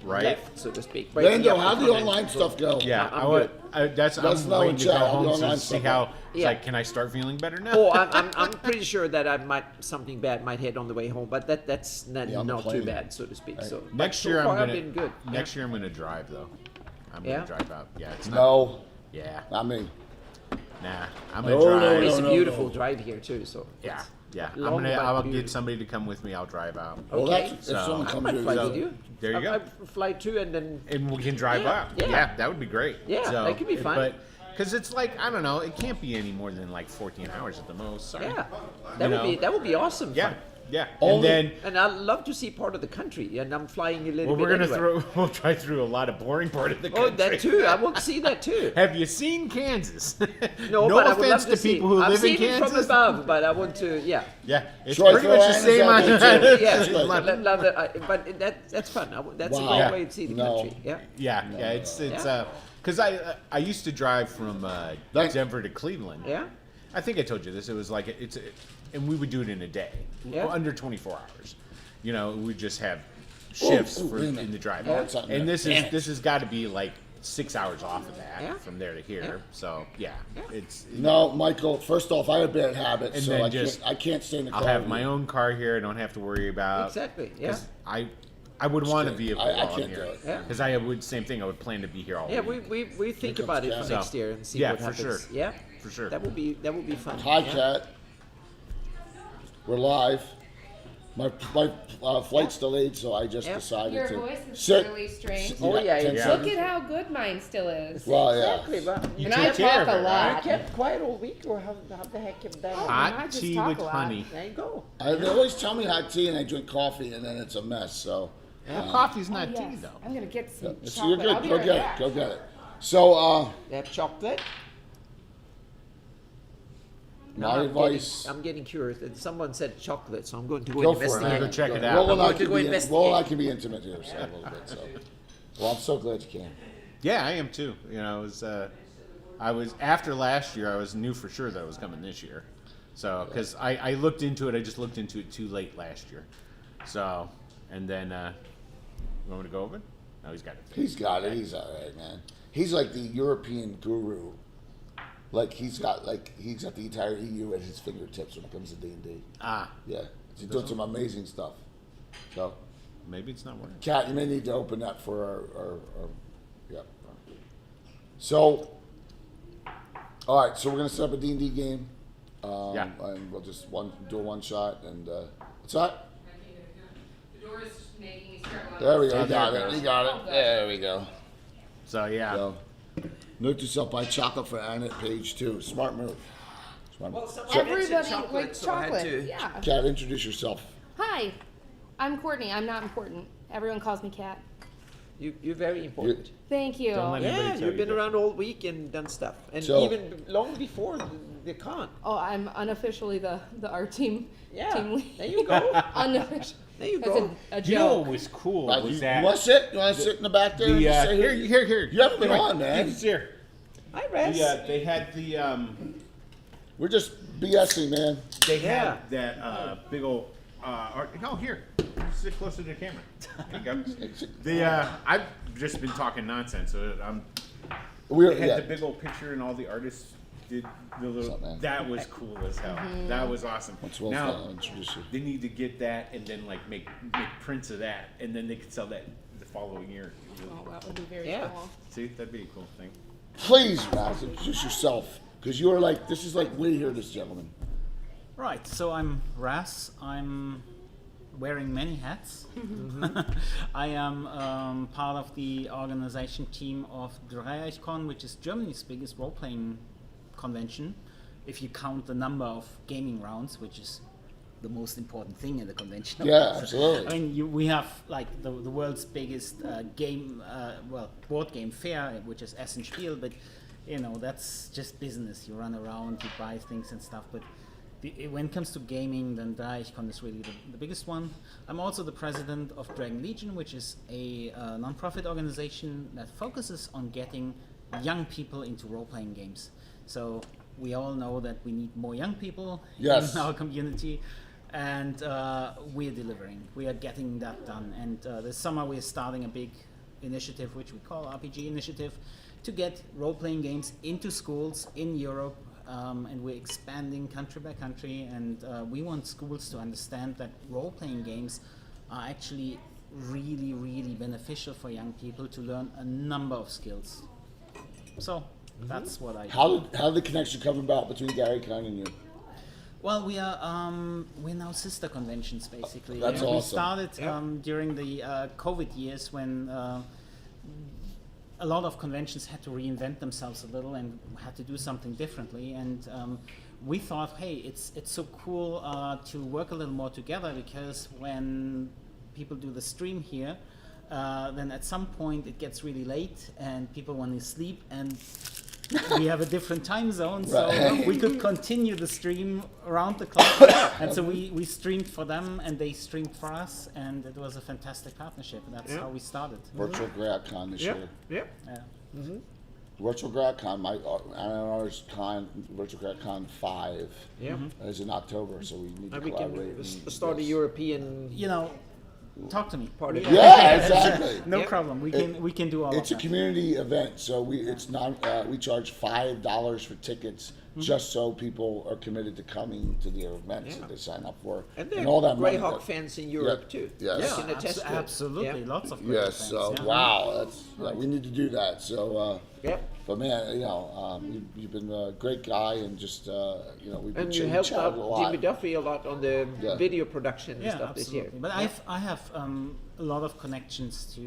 Right. left, so to speak. Breaking Lando, up how'd the convention. online stuff go? Yeah, I'm would. good. That's Let us I'm know waiting in to chat go how the home online to see stuff how. went. It's Yeah. like, can I start feeling better now? Oh, I'm pretty sure that I might something bad might hit on the way home, but that's not, Yeah, on the not too plane. bad, so to speak. So but Next so year far I'm I've gonna. been good. Next year I'm gonna drive though. I'm Yeah? gonna drive out. Yeah, it's not. No, Yeah. not me. Nah. I'm gonna No, no, drive. It's no, a beautiful no. drive here too. So Yeah. Yeah. Long but I'll beautiful. get somebody to come with me. I'll drive out. Well, Okay. that's So- if someone I comes might here. fly so- with you. there you go. I fly too, and then And we can drive Yeah, up. yeah. That would be great. Yeah, that could be fun. But because it's like I don't know, it can't be any more than like 14 hours at the most. Sorry. yeah, You know? that would be awesome. Yeah. Fun. Yeah. Only- And then And I love to see part of the country, and I'm flying a little well, bit. we're gonna anyway. we'll drive through a lot of boring part of the Oh, country. that too. I want to see that too. Have you seen Kansas? No, no but I would offense love to see. people who I've live in seen it from Kansas. above, but I want to. Yeah. Yeah, it's Troy pretty much the Ferrand is same out on. there, too. Yeah, That's right. love that. But that's fun. That's Wow. a great Yeah. way to see the No. country. Yeah. Yeah, it's Yeah. because I used to drive from Thanks. Denver to Cleveland. Yeah. I think I told you this. It was like and we would do it in a day, Yeah. under 24 hours. You know, we just have shifts ooh, for, wait a minute. in the drive. Yeah. Something And there. this Damn it. has got to be like 6 hours off of that Yeah. from there to here. Yeah. So yeah, it's. No, Michael. First off, I have bad habits, And so then I just- can't. I can't stay in the car. I'll have with my you. own car here. I don't have to worry about. Exactly. Yeah. 'cause I would want a Straight. vehicle I while I'm can't here. do it. Yeah. Because I would same thing. I would plan to be here all Yeah, week. we think comes about it Cat. for next So, year and see yeah, what for happens. sure. Yeah. For sure. That will be fun. Hi, yeah. Cat. We're live. My flight's delayed, so I just decided Your to voice is sit. really strange. Oh, yeah, 10 yeah. Look seconds. at how good mine still is. Well, yeah. Exactly, but And I take care talk of a it, right? lot. I kept quiet all week, or how the heck have that? I Hot just tea talk with a lot. honey. There you go. They always tell me hot tea, and I drink coffee, and then it's a mess. So, Coffee's not Yes. tea, though. I'm gonna get some so you're chocolate. good. I'll be Go right get back. it. Go get it. So, They have chocolate. my advice. I'm getting curious. Someone said chocolate, so I'm going to Go go for it. investigate. Go check it Roll out. and I'm I going to can go be investigate. Roll and I can be intimate here, so a little bit. So, well, I'm so glad you came. Yeah, I am too. You know, I was after last year. I was knew for sure that I was coming this year. So, because I looked into it, I just looked into it too late last year. So, and then, you want me to go over it? No, he's got it. He's got it. He's all right, man. He's like the European guru. Like he's got the entire EU at his fingertips when it comes to D&D. Ah, Yeah, he's doing some amazing stuff. So, maybe it's not working. Kat, you may need to open that for our yeah. So, all right. So we're gonna set up a D&D game. Yeah. And we'll just do a one shot and what's that? The door is making me struggle. There we go. Oh, You got there it it. goes. You got it. There we go. So yeah. So, note to self: buy chocolate for Anna at page 2. Smart move. Smart move. So, Everybody chocolate, likes so I had chocolate. to- Yeah. Kat, introduce yourself. Hi, I'm Courtney. I'm not important. Everyone calls me Kat. You're very important. Thank you. Don't let Yeah, anybody tell you've been you around all week and done stuff, and So- even long before the con. Oh, I'm unofficially the art team. Yeah, Team lead. there you go. Unofficial. There you That's go. a You know joke. what was cool You was that want to sit? You want to sit in the back there? and just say, here. You haven't been on, man. He's here. Hi, Res. They had the We're just BSing, man. they Yeah. had that big old oh here, sit closer to the camera. There you go. I've just been talking nonsense. So they had the big old picture and all the artists did the little. What's up, man? That was cool as hell. That was awesome. Once Will's Now done, I'll introduce you. they need to get that and then like make prints of that and then they could sell that the following year. Oh, that would be very Yeah. cool. See, that'd be a cool thing. Please, Raz, introduce yourself. Because you are like, this is like, we hear this gentleman. Right, so I'm Ras. I'm wearing many hats. I am part of the organization team of Dreieichkon, which is Germany's biggest role-playing convention, if you count the number of gaming rounds, which is the most important thing in the convention. of Yeah, course. absolutely. I mean, we have like the world's biggest board game fair, which is Essen Spiel, but you know, that's just business. You run around, you buy things and stuff, but when it comes to gaming, then Dreieichkon is really the biggest one. I'm also the president of Dragon Legion, which is a non-profit organization that focuses on getting young people into role-playing games. So we all know that we need more young people Yes. in our community, and we're delivering. We are getting that done. And this summer we're starting a big initiative, which we call RPG Initiative, to get role-playing games into schools in Europe. And we're expanding country by country, and we want schools to understand that role-playing games are actually really, really beneficial for young people to learn a number of skills. So that's what I do. How did the connection come about between Gary Kahn and you? Well, we're now sister conventions basically. That's We awesome. started during the COVID years when a lot of conventions had to reinvent themselves a little and had to do something differently. And we thought, hey, it's so cool to work a little more together, because when people do the stream here, then at some point it gets really late and people want to sleep, and we have a different time zone, so Right. we could continue the stream around the clock. And so we streamed for them and they streamed for us, and it was a fantastic partnership. That's how we started. Virtual GradCon this year. Yep. Yeah. Virtual GradCon, ours con, Virtual GradCon 5 Yeah. is in October, so we need to And we collaborate. can start a European You know, talk to me. party. Yeah, exactly. No Yep. problem. We can do all It's a of that. community event, so we charge $5 for tickets just so people are committed to coming to the events that they sign up for, And there all are that money. Greyhawk fans in Europe too. Yes. They can attest to it. Absolutely, Yeah. lots of great Yes. fans, So yeah. wow, we need to do that. So Yep. But man, you've been a great guy, and just we've been And you helped chatting out a lot. Jimmy Duffy a lot on the Yeah. video production and Yeah, stuff this year. absolutely. But I have a lot of connections to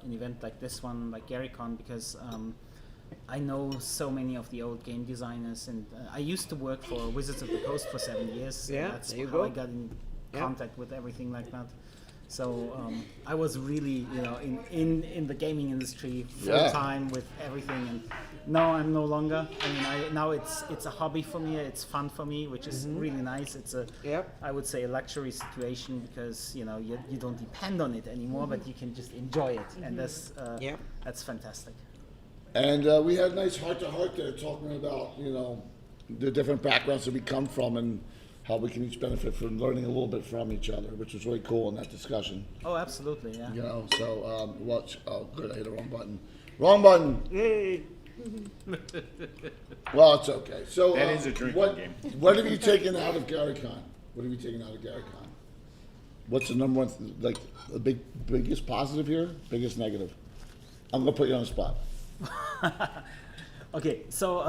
an event like this one, like GaryCon, because I know so many of the old game designers, and I used to work for Wizards of the Coast for 7 years. Yeah, That's there you how go. I got in Yeah. contact with everything like that. So I was really, in the gaming industry full Yeah. time with everything, and now I'm no longer. I mean, now it's a hobby for me. It's fun for me, which is really nice. It's a, Yep. I would say, a luxury situation because you don't depend on it anymore, but you can just enjoy it, and that's fantastic. And we had a nice heart-to-heart there talking about, the different backgrounds that we come from and how we can each benefit from learning a little bit from each other, which was really cool in that discussion. Oh, absolutely, yeah. So good, I hit the wrong button. Wrong button. Hey. Well, it's okay. So That is a drinking game. What have you taken out of GaryCon? What's the number one, the biggest positive here, biggest negative? I'm gonna put you on the spot. Okay, so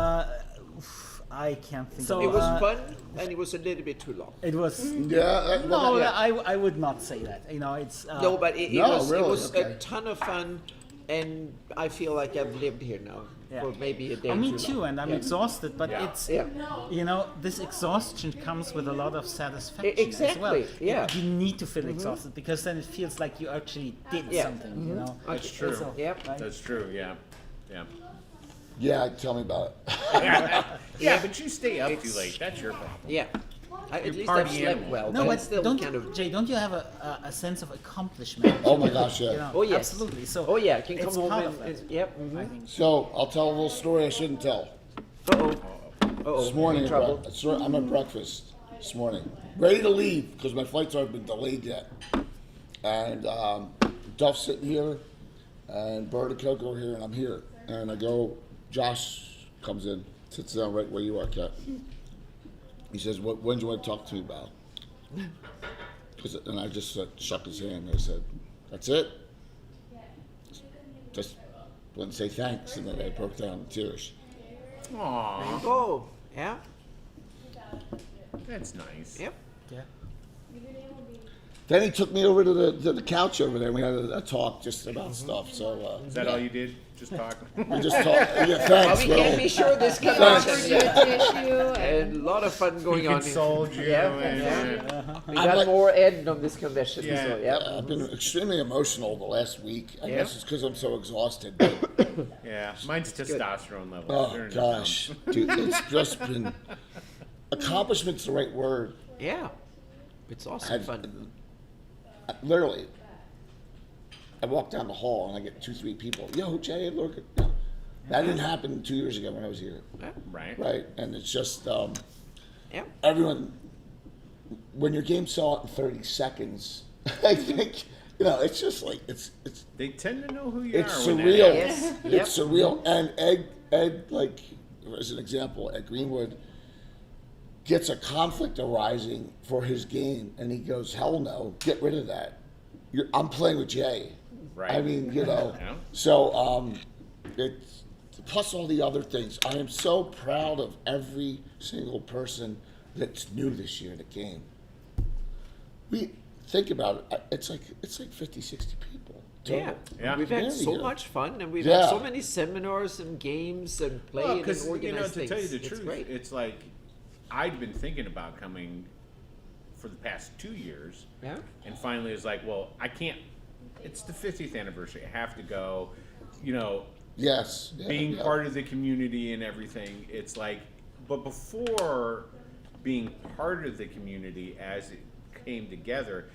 I can't think. It was fun, and it was a little bit too long. It was. Yeah. No, yeah. I would not say that. It's. No, but it No, was, really? it was Okay. a ton of fun, and I feel like I've lived here now Yeah. for maybe a day. Me too too, long. and I'm Yeah. exhausted. But Yeah. it's. Yeah. This exhaustion comes with a lot of satisfaction as well. Exactly, yeah. You need to feel exhausted because then it feels like you actually did Yeah. something. You know. That's true. So, Yep. right? That's true. Yeah. Yeah. Yeah, tell me about it. Yeah, but you stay up too late. That's your problem. Yeah. At You're least party I've slept animal. well, No, but but it's still don't kind of. Jay? Don't you have a sense of accomplishment? Oh my gosh, yeah. You know, Oh, yes. absolutely. So. Oh yeah, can come it's home part and, of that. yep. I think. So I'll tell a little story I shouldn't tell. Uh-oh. This morning, trouble. I'm at breakfast this morning, ready to leave because my flights haven't been delayed yet. And Duff's sitting here, and Bird and Coco are here, and I'm here. And I go, Josh comes in, sits down right where you are, Kat. He says, when do you want to talk to me about? And I just shook his hand and I said, that's it? Just want to say thanks, and then I broke down in tears. Aww, Oh, yeah. that's nice. Yep. Yeah. Then he took me over to the couch over there, and we had a talk just about stuff. So Is that all you did? Just talk? we just talked. Yeah, Well, thanks, we can be Will. sure this Offered convention. you a Yeah. tissue. And a lot of fun going on. Consoled you. Yeah, and- yeah. We got more Ed on this convention. Yeah. So, yeah. I've been extremely emotional the last week. I Yeah. guess it's because I'm so exhausted. But, Yeah, mine's testosterone levels. oh They're in the gosh, dude, it's just been accomplishment's the right word. Yeah. It's awesome I've- fun. Literally, I walk down the hall and I get 2-3 people. Yo, Jay, look. No. That didn't happen 2 years ago when I was here, Right. right? And it's just Yeah. everyone. When your game sell out in 30 seconds, I think it's just like it's They tend to know who you it's are. when that surreal. happens. Yes. It's surreal. And Ed, like as an example, at Greenwood, gets a conflict arising for his game, and he goes, "Hell no, get rid of that. I'm playing with Jay." Right. I mean, Yeah. So it's plus all the other things. I am so proud of every single person that's new this year that came. We think about it. It's like 50, 60 people. total. Yeah. Yeah. We've had Yeah, so yeah. much fun, and we've Yeah. had so many seminars and games and played Well, and because organized to things. tell you the It's truth, great. it's like I'd been thinking about coming for the past 2 years, Yeah. and finally it's like, well, I can't. It's the 50th anniversary. I have to go. You know, Yes. Yeah, being yeah. part of the community and everything. It's like, but before being part of the community as it came together,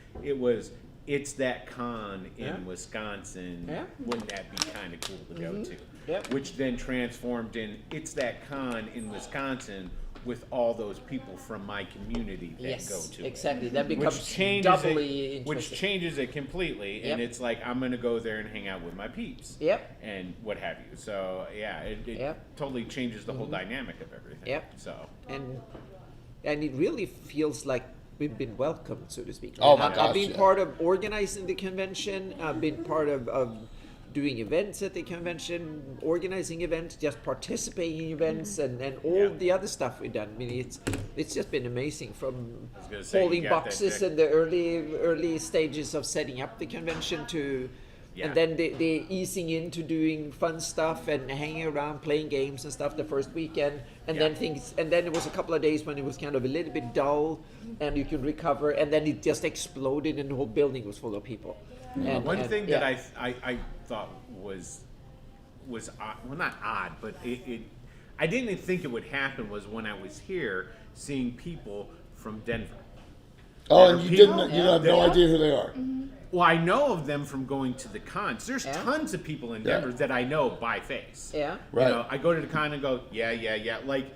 it's that con in Yeah. Wisconsin. Yeah. Wouldn't that be kind of cool to go to? Yep. Which then transformed in it's that con in Wisconsin with all those people from my community that Yes, go to it. exactly. That becomes Which changes doubly it, which interesting. changes it completely, and Yep. it's like I'm gonna go there and hang out with my peeps Yep. and what have you. So yeah, it Yep. totally changes the whole dynamic of everything. Yep. So And it really feels like we've been welcomed, so to speak. Oh my I've gosh, been yeah. part of organizing the convention. I've been part of doing events at the convention, organizing events, just participating in events, and all the other stuff we've done. I mean, it's just been amazing from gonna say, you holding got that boxes deck. in the early stages of setting up the convention to. Yeah. And then the easing into doing fun stuff and hanging around playing games and stuff the first weekend, and then it was a couple of days when it was kind of a little bit dull, and you could recover, and then it just exploded, and the whole building was full of people. And, One and- thing yeah. that I thought was odd, well, not odd, but I didn't think it would happen was when I was here seeing people from Denver. Oh, There and are you people- didn't. You have no Yeah. idea who they are. Well, I know of them from going to the cons. There's Yeah. tons of people in Yeah. Denver that I know by face. Yeah. Right. You know, I go to the con and go, yeah. Like,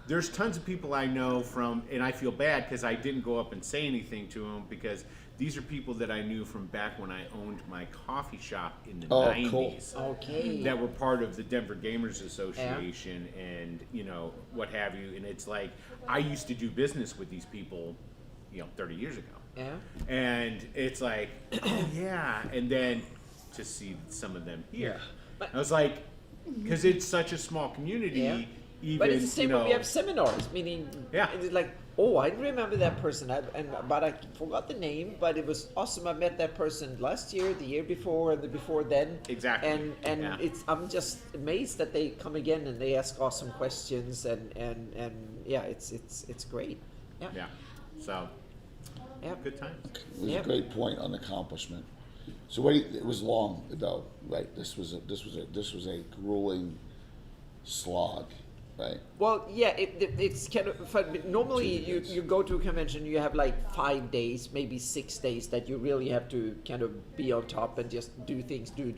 there's tons of people I know from, and I feel bad because I didn't go up and say anything to them because these are people that I knew from back when I owned my coffee shop in the Oh, 90s. cool. Okay. That were part of the Denver Gamers Association and, you know, what have you. And it's like, I used to do business with these people, 30 years ago. Yeah. And it's like, oh yeah, and then to see some of them here, But- I was like, because it's such a small community. Yeah. Even But it's the same you know, when we have seminars, meaning Yeah. it's like, oh, I remember that person, but I forgot the name, but it was awesome. I met that person last year, the year before, and the before then. Exactly. And Yeah. I'm just amazed that they come again and they ask awesome questions and yeah, it's great. Yeah. yeah. So Yeah. good times. It was Yep. a great point on accomplishment. So wait, it was long though, right? This was a grueling slog, right? Well, yeah, it's kind of fun. But normally, you go to a convention, you have like 5 days, maybe 6 days that you really have to kind of be on top and just do things, do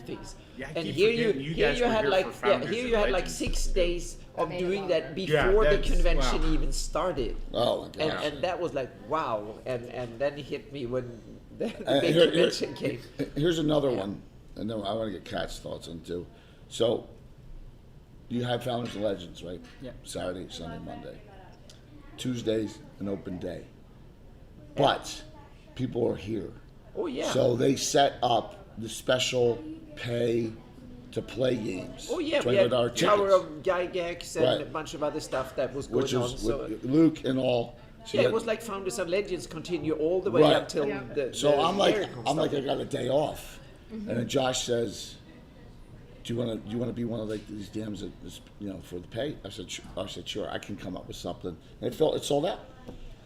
things. Yeah, I and keep here forgetting you here guys you were had here like for yeah, Founders here and you had like Legends. 6 days of doing that Yeah, before the that's- convention wow. even started. Oh my gosh. And that was like wow, and then it hit me when the And big convention came. Here's another one, and then I want to get Kat's thoughts on too. So, you have Founders and Legends, right? Yeah. Saturday, Sunday, Monday. Tuesday's an open day. But people are here. Oh yeah. So they set up the special pay to play games. Oh yeah, we had $20 Tower tickets, of Gygax and Right. a bunch of other stuff that was going which on. is So with Luke and all. So yeah, you it was had- like Founders and Legends continue all the way Right. until the So the I'm like, Miracle I started. got a day off, and then Josh says, "Do you want to be one of like these DMs that is, for the pay?" I said, "Sure, I can come up with something." And it sold out.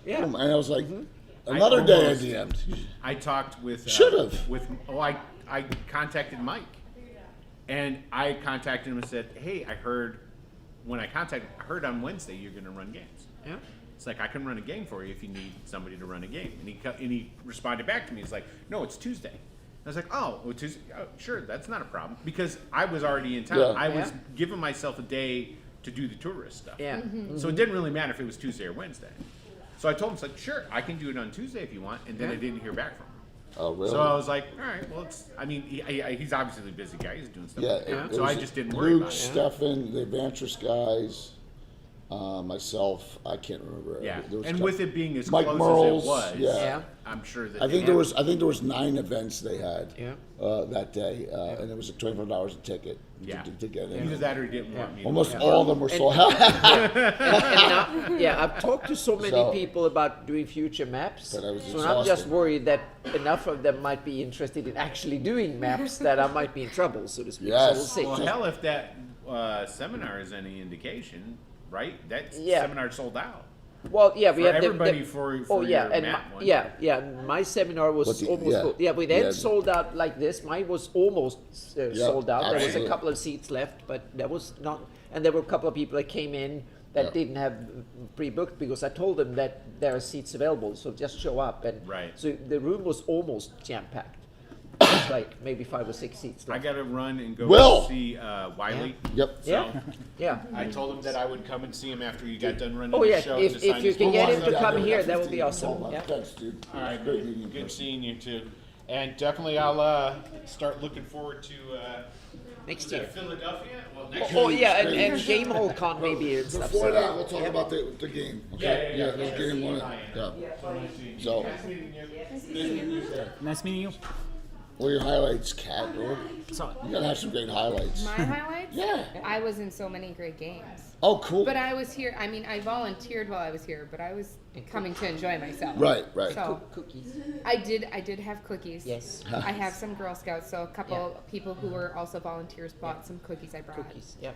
Yeah. Boom. And I was like, Mm-hmm. another day I almost- DM'd. I talked with Should've. I contacted Mike, and I contacted him and said, "Hey, I heard on Wednesday you're going to run games. Yeah. It's like I can run a game for you if you need somebody to run a game." And he responded back to me. He's like, "No, it's Tuesday." I was like, "Oh, well, Tuesday? Oh, sure, that's not a problem," because I was already in town. Yeah. I was Yeah. giving myself a day to do the tourist stuff. Yeah. So it didn't really matter if it was Tuesday or Wednesday. So I told him, it's like, "Sure, I can do it on Tuesday if you want," and then I didn't hear back from him. Oh, really? So I was like, all right, well, he's obviously a busy guy. He's doing stuff. Yeah. So I just didn't worry Luke, about it. Stefan, the Adventurous guys, myself. I can't remember. Yeah, There was and a with couple- it being as Mike close Merles, as it was, yeah. Yeah. I'm sure that I think they- there was 9 events they had Yeah. that day, and it was like $25 a ticket Yeah. to get in. Either that or he didn't want me. to Almost work. all of them were sold out. And now, I've talked to so many So- people about doing future maps, But I was so I'm just exhausted. worried that enough of them might be interested in actually doing maps that I might be in trouble, so to speak. Yes. So we'll see. Well, hell, if that seminar is any indication, right? That Yeah. seminar sold out. Well, yeah, we For have everybody for oh yeah, your and map one. yeah. My seminar was But the- almost yeah. full. Yeah, we then Yeah. sold out like this. Mine was almost sold out. There was a absolutely. couple of seats left, but there was not. And there were a couple of people that came in that Yeah. didn't have pre-booked because I told them that there are seats available, so just show up. And Right. so the room was almost jam-packed. It's like maybe 5 or 6 seats I left. got to run and go Will! see Wiley. Yep. Yeah, yeah. I told him that I would come and see him after you got done running Oh the yeah, show. to if sign you his can book. get We'll him walk to down come there here, at that would be 15. awesome. Oh, Yeah. thanks, dude. All right, Great meeting you. good seeing you too. And definitely I'll start looking forward to Next is that year. Philadelphia? Well, next Oh year. yeah, and Game Hall Con maybe and stuff. Before so- that, we'll talk about the game. Okay? Yeah. This game one. Yeah. So, Nice meeting you. What are your highlights, Kat? So You gotta have some great highlights. My highlights? Yeah. I was in so many great games. Oh, cool. But I was here, I mean, I volunteered while I was here, but I was coming to enjoy myself. Right. So Cookies. I did have cookies. Yes. I have some Girl Scouts, so a couple people who were also volunteers bought some cookies I brought. Cookies. Yep.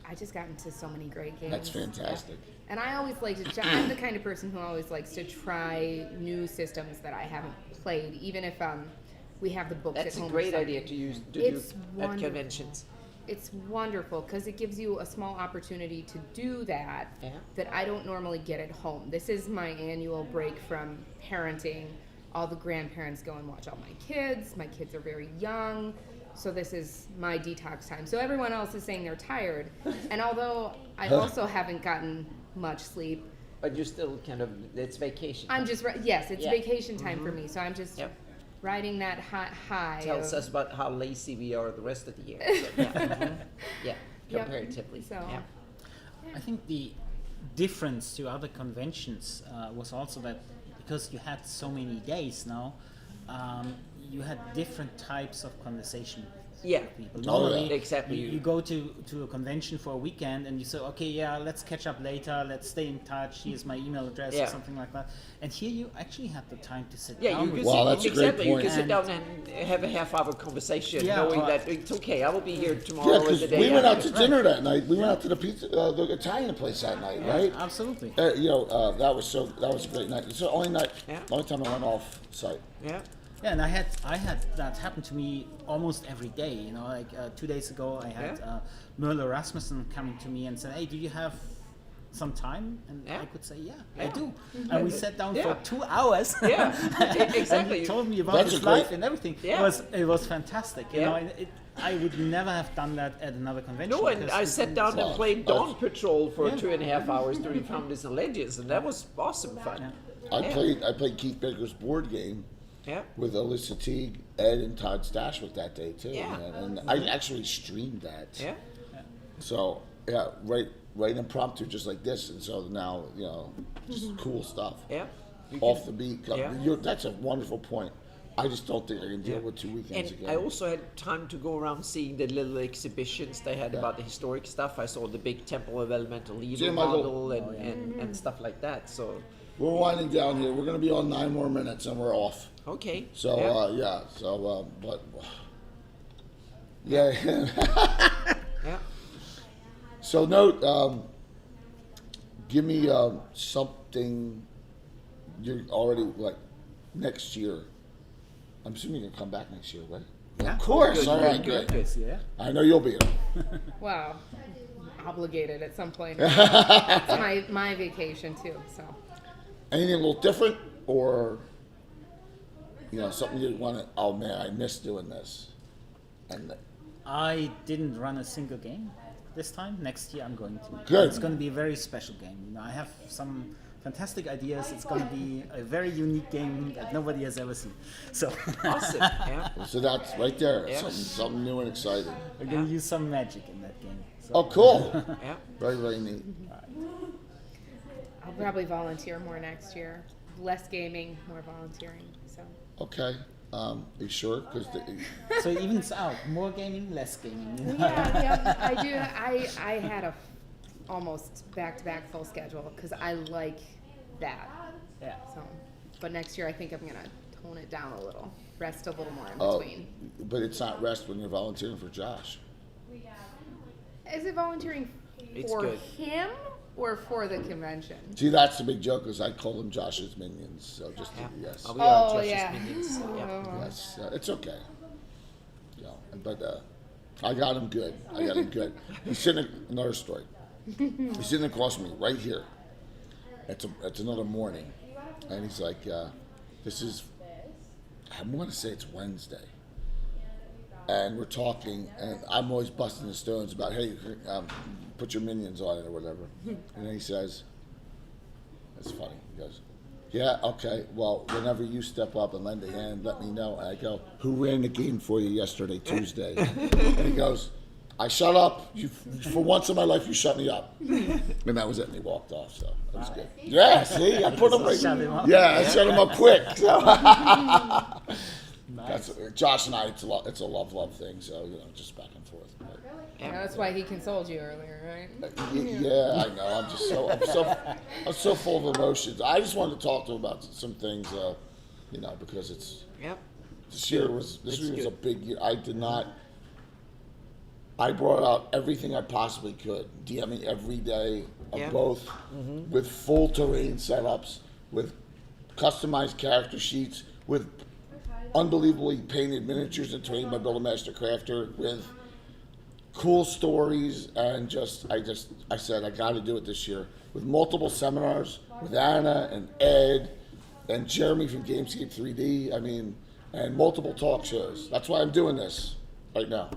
I just got into so many great games. That's fantastic. And I always like to. I'm the kind of person who always likes to try new systems that I haven't played, even if we have the books That's at home. a great or idea something. to use to It's do at wonderful. conventions. It's wonderful because it gives you a small opportunity to do that Yeah. that I don't normally get at home. This is my annual break from parenting. All the grandparents go and watch all my kids. My kids are very young. So this is my detox time. So everyone else is saying they're tired. And although I also haven't gotten much sleep, But you're still kind of, it's vacation. I'm just, yes, it's Yeah. vacation time for me. So I'm just Yep. riding that high. Tells of- us about how lazy we are the rest of the year. So, yeah. Yeah, Yep. comparatively. So, Yeah. I think the difference to other conventions was also that because you had so many days now, you had different types of conversation Yeah. with people. Oh, yeah. Normally, Exactly. you go to a convention for a weekend and you say, okay, yeah, let's catch up later, let's stay in touch, here's my email address Yeah. or something like that. And here you actually have the time to sit Yeah, down you with can Wow, sit, that's a great exactly. You point. can sit And- down and have a half-hour conversation, Yeah, knowing well, that it's okay. I will be here Yeah, tomorrow and because the day we went out to after. dinner that night. We went out to the the Italian place that night, right? Absolutely. That was a great night. It's the only night, Yeah. only time I went off site. Yeah. Yeah, and I had that happen to me almost every day. You know, like 2 days ago, I had Merle Rasmussen coming to me and said, "Hey, do you have some time?" And Yeah. I could say, "Yeah, I do." Mm-hmm. And we sat down Yeah. for 2 hours. Yeah, and exactly. he told me about That's his a great- life and everything. Yeah. It was fantastic. You Yeah. know, and I would never have done that at another convention. No, and because I you sat can- down and Wow. played Dawn Patrol for Yeah. 2.5 hours doing Founders and Legends, and that was awesome fun. Yeah. I played Keith Baker's board game Yeah. with Alyssa Teague, Ed, and Todd Stashwick that day too. Yeah. Man. And I actually streamed that. Yeah. So yeah, right impromptu, just like this. And so now just cool stuff. Yeah. You Off can- the beat. Yeah. That's a wonderful point. I just don't think I can deal with 2 weekends And again. I also had time to go around seeing the little exhibitions they had about the historic stuff. I saw the big Temple of Elemental Evil Michael. model and stuff like that. So, We're winding down here. We're going to be on 9 more minutes and we're off. okay. So yeah. but yeah. Yeah. So note, give me something you're already like next year. I'm assuming you're gonna come back next year, right? Yeah. Of course. Good, All good, right, good, good. Yeah. I know you'll be here. wow, obligated at some point. It's my vacation too. So Anything a little different, or something you want to? Oh man, I miss doing this. And I didn't run a single game this time. Next year I'm going to. Good. It's going to be a very special game. You know, I have some fantastic ideas. It's going to be a very unique game that nobody has ever seen. So Awesome. Yeah. so that's right there. Yeah. Something new and exciting. we're going to use some magic in that game. So. Oh, cool. Yeah. Very, very neat. I'll probably volunteer more next year. Less gaming, more volunteering. So Okay. Are you sure? Because So it evens out. More gaming, less gaming. You know? yeah, I do. I had a almost back-to-back full schedule because I like that. Yeah. So, but next year I think I'm gonna tone it down a little, rest a little more in Oh, between. but it's not rest when you're volunteering for Josh. Is it volunteering It's for good. him or for the convention? See, that's the big joke, is I call them Josh's minions. So just Yeah. yes, We are Oh, Josh's yeah. minions. So, yeah. yes, it's okay. But I got him good. He's sitting. Another story. He's sitting across from me right here. It's another morning, and he's like, "This is." I'm going to say it's Wednesday, and we're talking, and I'm always busting the stones about, hey, put your minions on it or whatever, and then he says, "That's funny." He goes, "Yeah, okay. Well, whenever you step up and lend a hand, let me know." And I go, "Who ran the game for you yesterday, Tuesday?" And he goes, "I shut up. You, for once in my life, you shut me up." And that was it. And he walked off. So that was good. Yeah, see, I put him right. Shut him up. Yeah, I shut him up quick. So. That's Josh and I. It's a love thing. So just back and forth. But, Yeah, that's why he consoled you earlier, right? yeah, I know. I'm so full of emotions. I just wanted to talk to him about some things, because it's. Yep. This year was a big year. I brought out everything I possibly could, DMing every day of both, with full terrain setups, with customized character sheets, with unbelievably painted miniatures and terrain by Build a Master Crafter, with cool stories, and I said I got to do it this year with multiple seminars with Anna and Ed and Jeremy from Gamescape 3D. I mean, and multiple talk shows. That's why I'm doing this right now,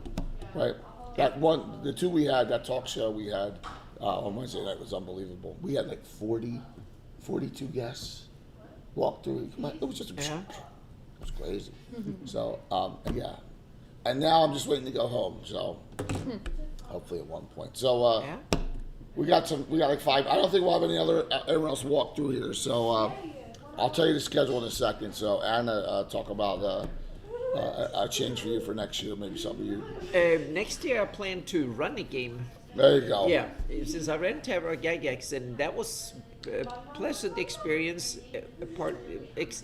right? The two we had, that talk show we had on Wednesday night was unbelievable. We had like 42 guests walk through. It was just, it was crazy. So, and now I'm just waiting to go home. So, hopefully at one point. So, we got like 5. I don't think we'll have everyone else walk through here. So, I'll tell you the schedule in a second. So, Anna, talk about a change for you for next year, maybe something you. Next year, I plan to run a game. There you go. Yeah, since I ran Terra Gygax, and that was a pleasant experience.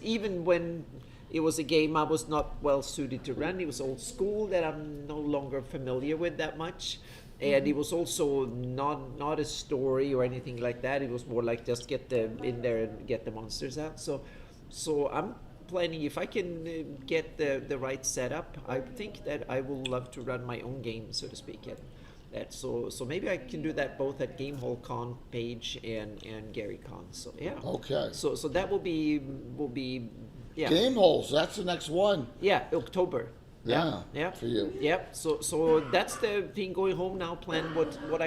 Even when it was a game I was not well suited to run, it was old school that I'm no longer familiar with that much. And it was also not a story or anything like that. It was more like just get them in there and get the monsters out. So I'm planning, if I can get the right setup, I think that I will love to run my own game, so to speak. And so maybe I can do that both at Game Hall Con page and Gary Con. So yeah. Okay. So that will be yeah. Game Halls. That's the next one. Yeah, October. Yeah. For you. Yep. So that's the thing. Going home now, plan what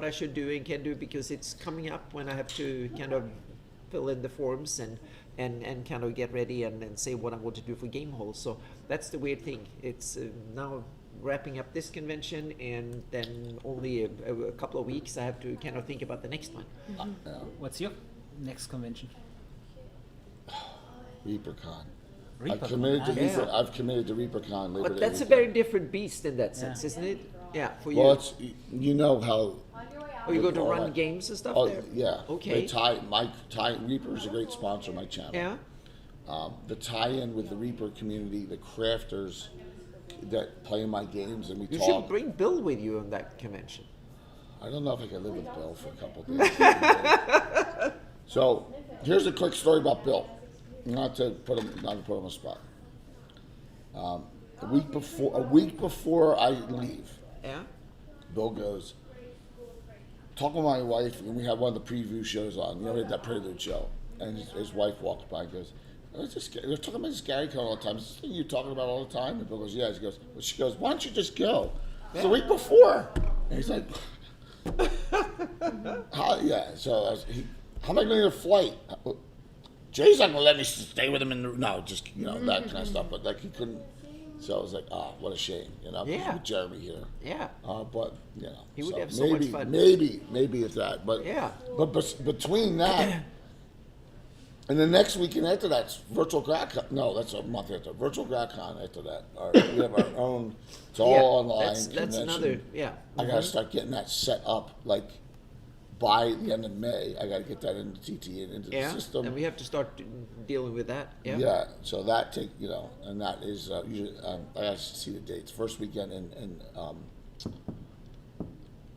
I should do and can do, because it's coming up when I have to kind of fill in the forms and kind of get ready and say what I want to do for Game Hall. So that's the weird thing. It's now wrapping up this convention, and then only a couple of weeks I have to kind of think about the next one. What's your next convention? ReaperCon. ReaperCon. I've committed to ReaperCon. But that's a very different beast in that sense, isn't it? Yeah, for you. Well, it's how. Oh, you go to run games and stuff there? Yeah. Okay. Reaper is a great sponsor of my channel. Yeah. The tie-in with the Reaper community, the crafters that play in my games, and we You talk. should bring Bill with you on that convention. I don't know if I can live with Bill for a couple of days. So here's a quick story about Bill. Not to put him on the spot. A week before I leave, Bill goes, talking with my wife, and we had one of the preview shows on. We had that Prelude show, and his wife walks by and goes, they're talking about this Gary Con all the time. Is this thing you're talking about all the time? And Bill goes, yeah. She goes, why don't you just go? It's the week before. And he's like, how am I going to get a flight? Jay's not going to let me stay with him that kind of stuff. But like he couldn't. So I was like, what a shame, with Jeremy here. Yeah. But he would have so much fun. Maybe it's that. But But between that and the next weekend after that's Virtual GragCon. No, that's a month after Virtual GragCon. After that, we have our own. It's all online. That's another. Yeah. I gotta start getting that set up like by the end of May. I gotta get that into TT and into the system. And we have to start dealing with that. Yeah. Yeah. So that and that is usually I gotta see the dates. First weekend in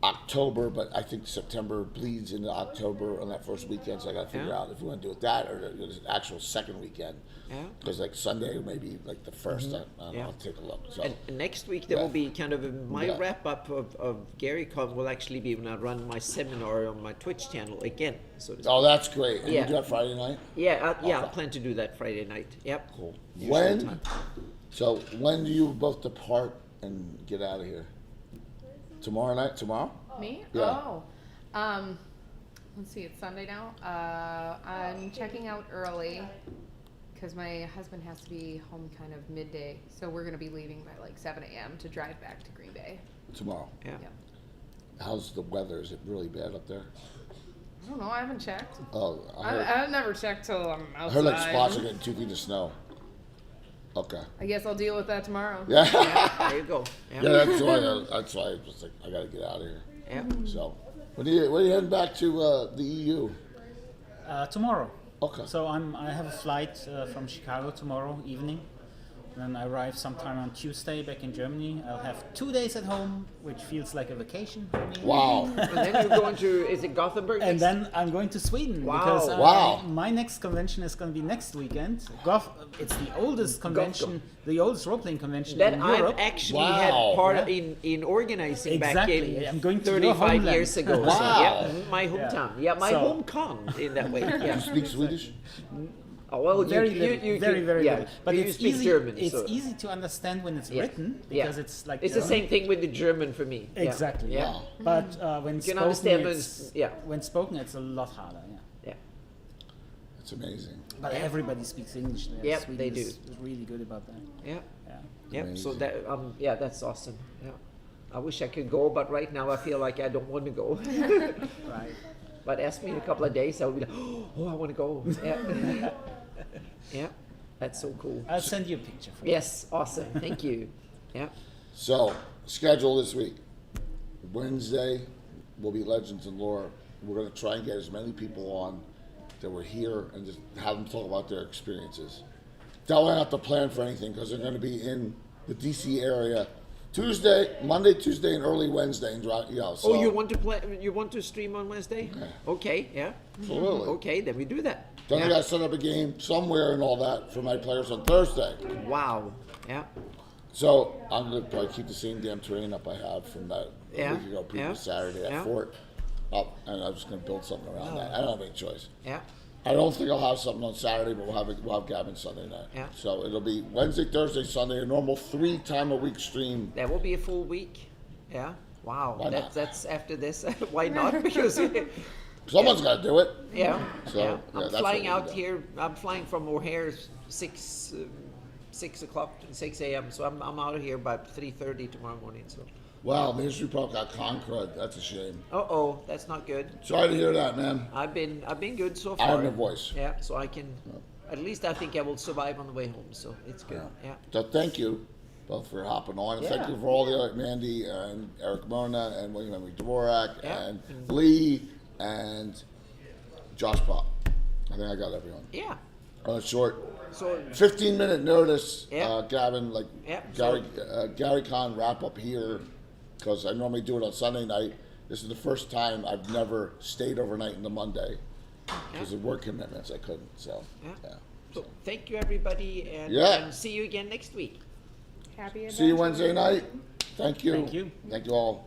October, but I think September bleeds into October on that first weekend, so I got to figure out if we want to do it that or the actual second weekend. Yeah. Because like Sunday or maybe like the first, I don't know, I'll take a look. So. And next week there will be kind of my wrap up of GaryCon will actually be when I run my seminar on my Twitch channel again. So to speak. Oh, that's great. And you do that Friday night? Yeah, I plan to do that Friday night. Yep. Cool. When do you both depart and get out of here? Tomorrow night? Tomorrow? Me? Yeah. Oh. Let's see, it's Sunday now. I'm checking out early because my husband has to be home kind of midday. So we're going to be leaving by like 7 a.m. to drive back to Green Bay. Tomorrow? Yeah. How's the weather? Is it really bad up there? I don't know. I haven't checked. Oh, I've never checked till I'm outside. I heard like spots are getting 2 feet of snow. Okay. I guess I'll deal with that tomorrow. Yeah. There you go. Yeah, that's why I was like, I gotta get out of here. Yeah. So, when are you heading back to the EU? Tomorrow. Okay. So I have a flight from Chicago tomorrow evening. Then I arrive sometime on Tuesday back in Germany. I'll have 2 days at home, which feels like a vacation for me. Wow. And then you're going to, is it Gothenburg? And next? then I'm going to Sweden Wow. because Wow. my next convention is going to be next weekend. It's the oldest convention, Gothcon. the oldest role-playing convention That in I've Europe. actually Wow. had part Yeah. in organizing back Exactly. in I'm going to your 35 homeland. years ago. Wow. So, yeah, my hometown. Yeah, my So- home con in that way. Yeah. You speak Swedish? Oh, well, Very you, little, you, very, very yeah. little. But you it's speak easy. German. It's so. easy to understand when it's Yeah. written Yeah. because it's like It's the same thing with the German for me. Yeah. Exactly. Yeah. Wow. But when You can spoken, understand when it's, it's- yeah. when spoken, it's a lot harder. Yeah. Yeah. It's amazing. But everybody speaks English there. Yep, Sweden they do. is really good about that. Yeah. Yeah. Yeah. So Amazing. that yeah, that's awesome. Yeah. I wish I could go, but right now I feel like I don't want to go. Right. But ask me in a couple of days, I will be like, oh, I want to go. Yeah. Yeah. That's so cool. I'll send you a picture. For Yes. Awesome. Thank you. Yeah. So, schedule this week. Wednesday will be Legends and Lore. We're going to try and get as many people on that were here and just have them talk about their experiences. Don't have to plan for anything because they're going to be in the DC area Monday, Tuesday, and early Wednesday. And so, Oh, you want to play? You want to stream on Wednesday? Okay. Yeah. Absolutely. Okay, then we do that. Then I Yeah. got to set up a game somewhere and all that for my players on Thursday. Wow. Yeah. So I'm going to probably keep the same damn terrain up I have from that Yeah, week ago, previous yeah, Saturday at yeah. Fort up, and I'm just going to build something around that. I don't have any choice. Yeah. I don't think I'll have something on Saturday, but we'll have Gavin Sunday night. Yeah. So it'll be Wednesday, Thursday, Sunday, a normal 3-time-a-week stream. That will be a full week. Yeah. Wow. Why not? That's after this. Why not? Because Someone's got to do it. yeah. So, yeah. yeah, I'm that's flying what we'll out do. here. I'm flying from O'Hare 6 o'clock, 6 a.m. So I'm out of here by 3:30 tomorrow morning. So. Wow, Ministry Park got Concrud. That's a shame. Oh, that's not good. Sorry to hear that, man. I've been good so I far. have no voice. Yeah. So I can. At least I think I will survive on the way home. So it's good. Yeah. So thank you both for hopping on. And thank Yeah. you for all the other Mandy and Eric Mona and William Henry Dvorak Yeah. and Lee and Josh Pop. I think I got everyone. Yeah. On a short So 15-minute notice, Yeah. Gavin, like Yeah, Gary Con wrap up here because I normally do it on Sunday night. This is the first time I've never stayed overnight in the Monday because of work commitments. I couldn't. So Yeah. So thank you everybody, and, Yeah. and see you again next week. Happy see you adventure. Wednesday night. Thank you. Thank you. Thank you all.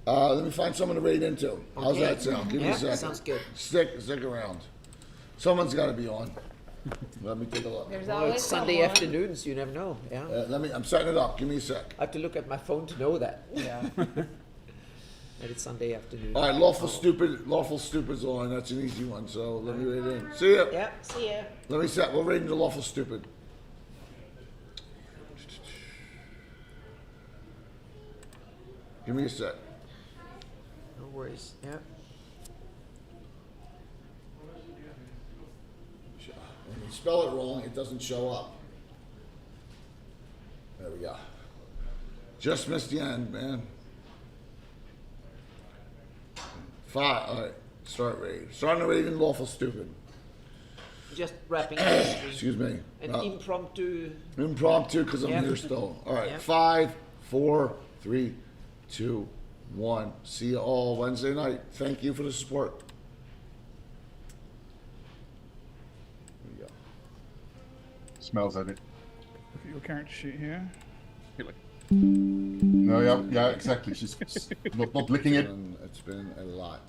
Let me find someone to raid into. How's Okay. that sound? Give me Yeah, a second. sounds good. Stick around. Someone's got to be on. Let me take a look. There's Well, always it's Sunday someone. afternoons. You never know. Yeah. I'm setting it up. Give me a sec. I have to look at my phone to know that. Yeah. That it's Sunday afternoon. All right, lawful stupid's on. That's an easy one. So let me raid in. See ya. Yeah. See ya. Let me set. We'll raid into lawful stupid. Give me a sec. No worries. Yeah. When you spell it wrong, it doesn't show up. There we go. Just missed the end, man. 5. All right. Start raid. Starting the raid in lawful stupid. Just wrapping this. Excuse me. An impromptu. Impromptu because I'm Yeah. here still. All right. Yeah. 5, 4, 3, 2, 1. See you all Wednesday night. Thank you for the support. There we go. Smells at it. Look at your character sheet here. You're like, No, yeah, exactly. She's not licking it. It's been a lot.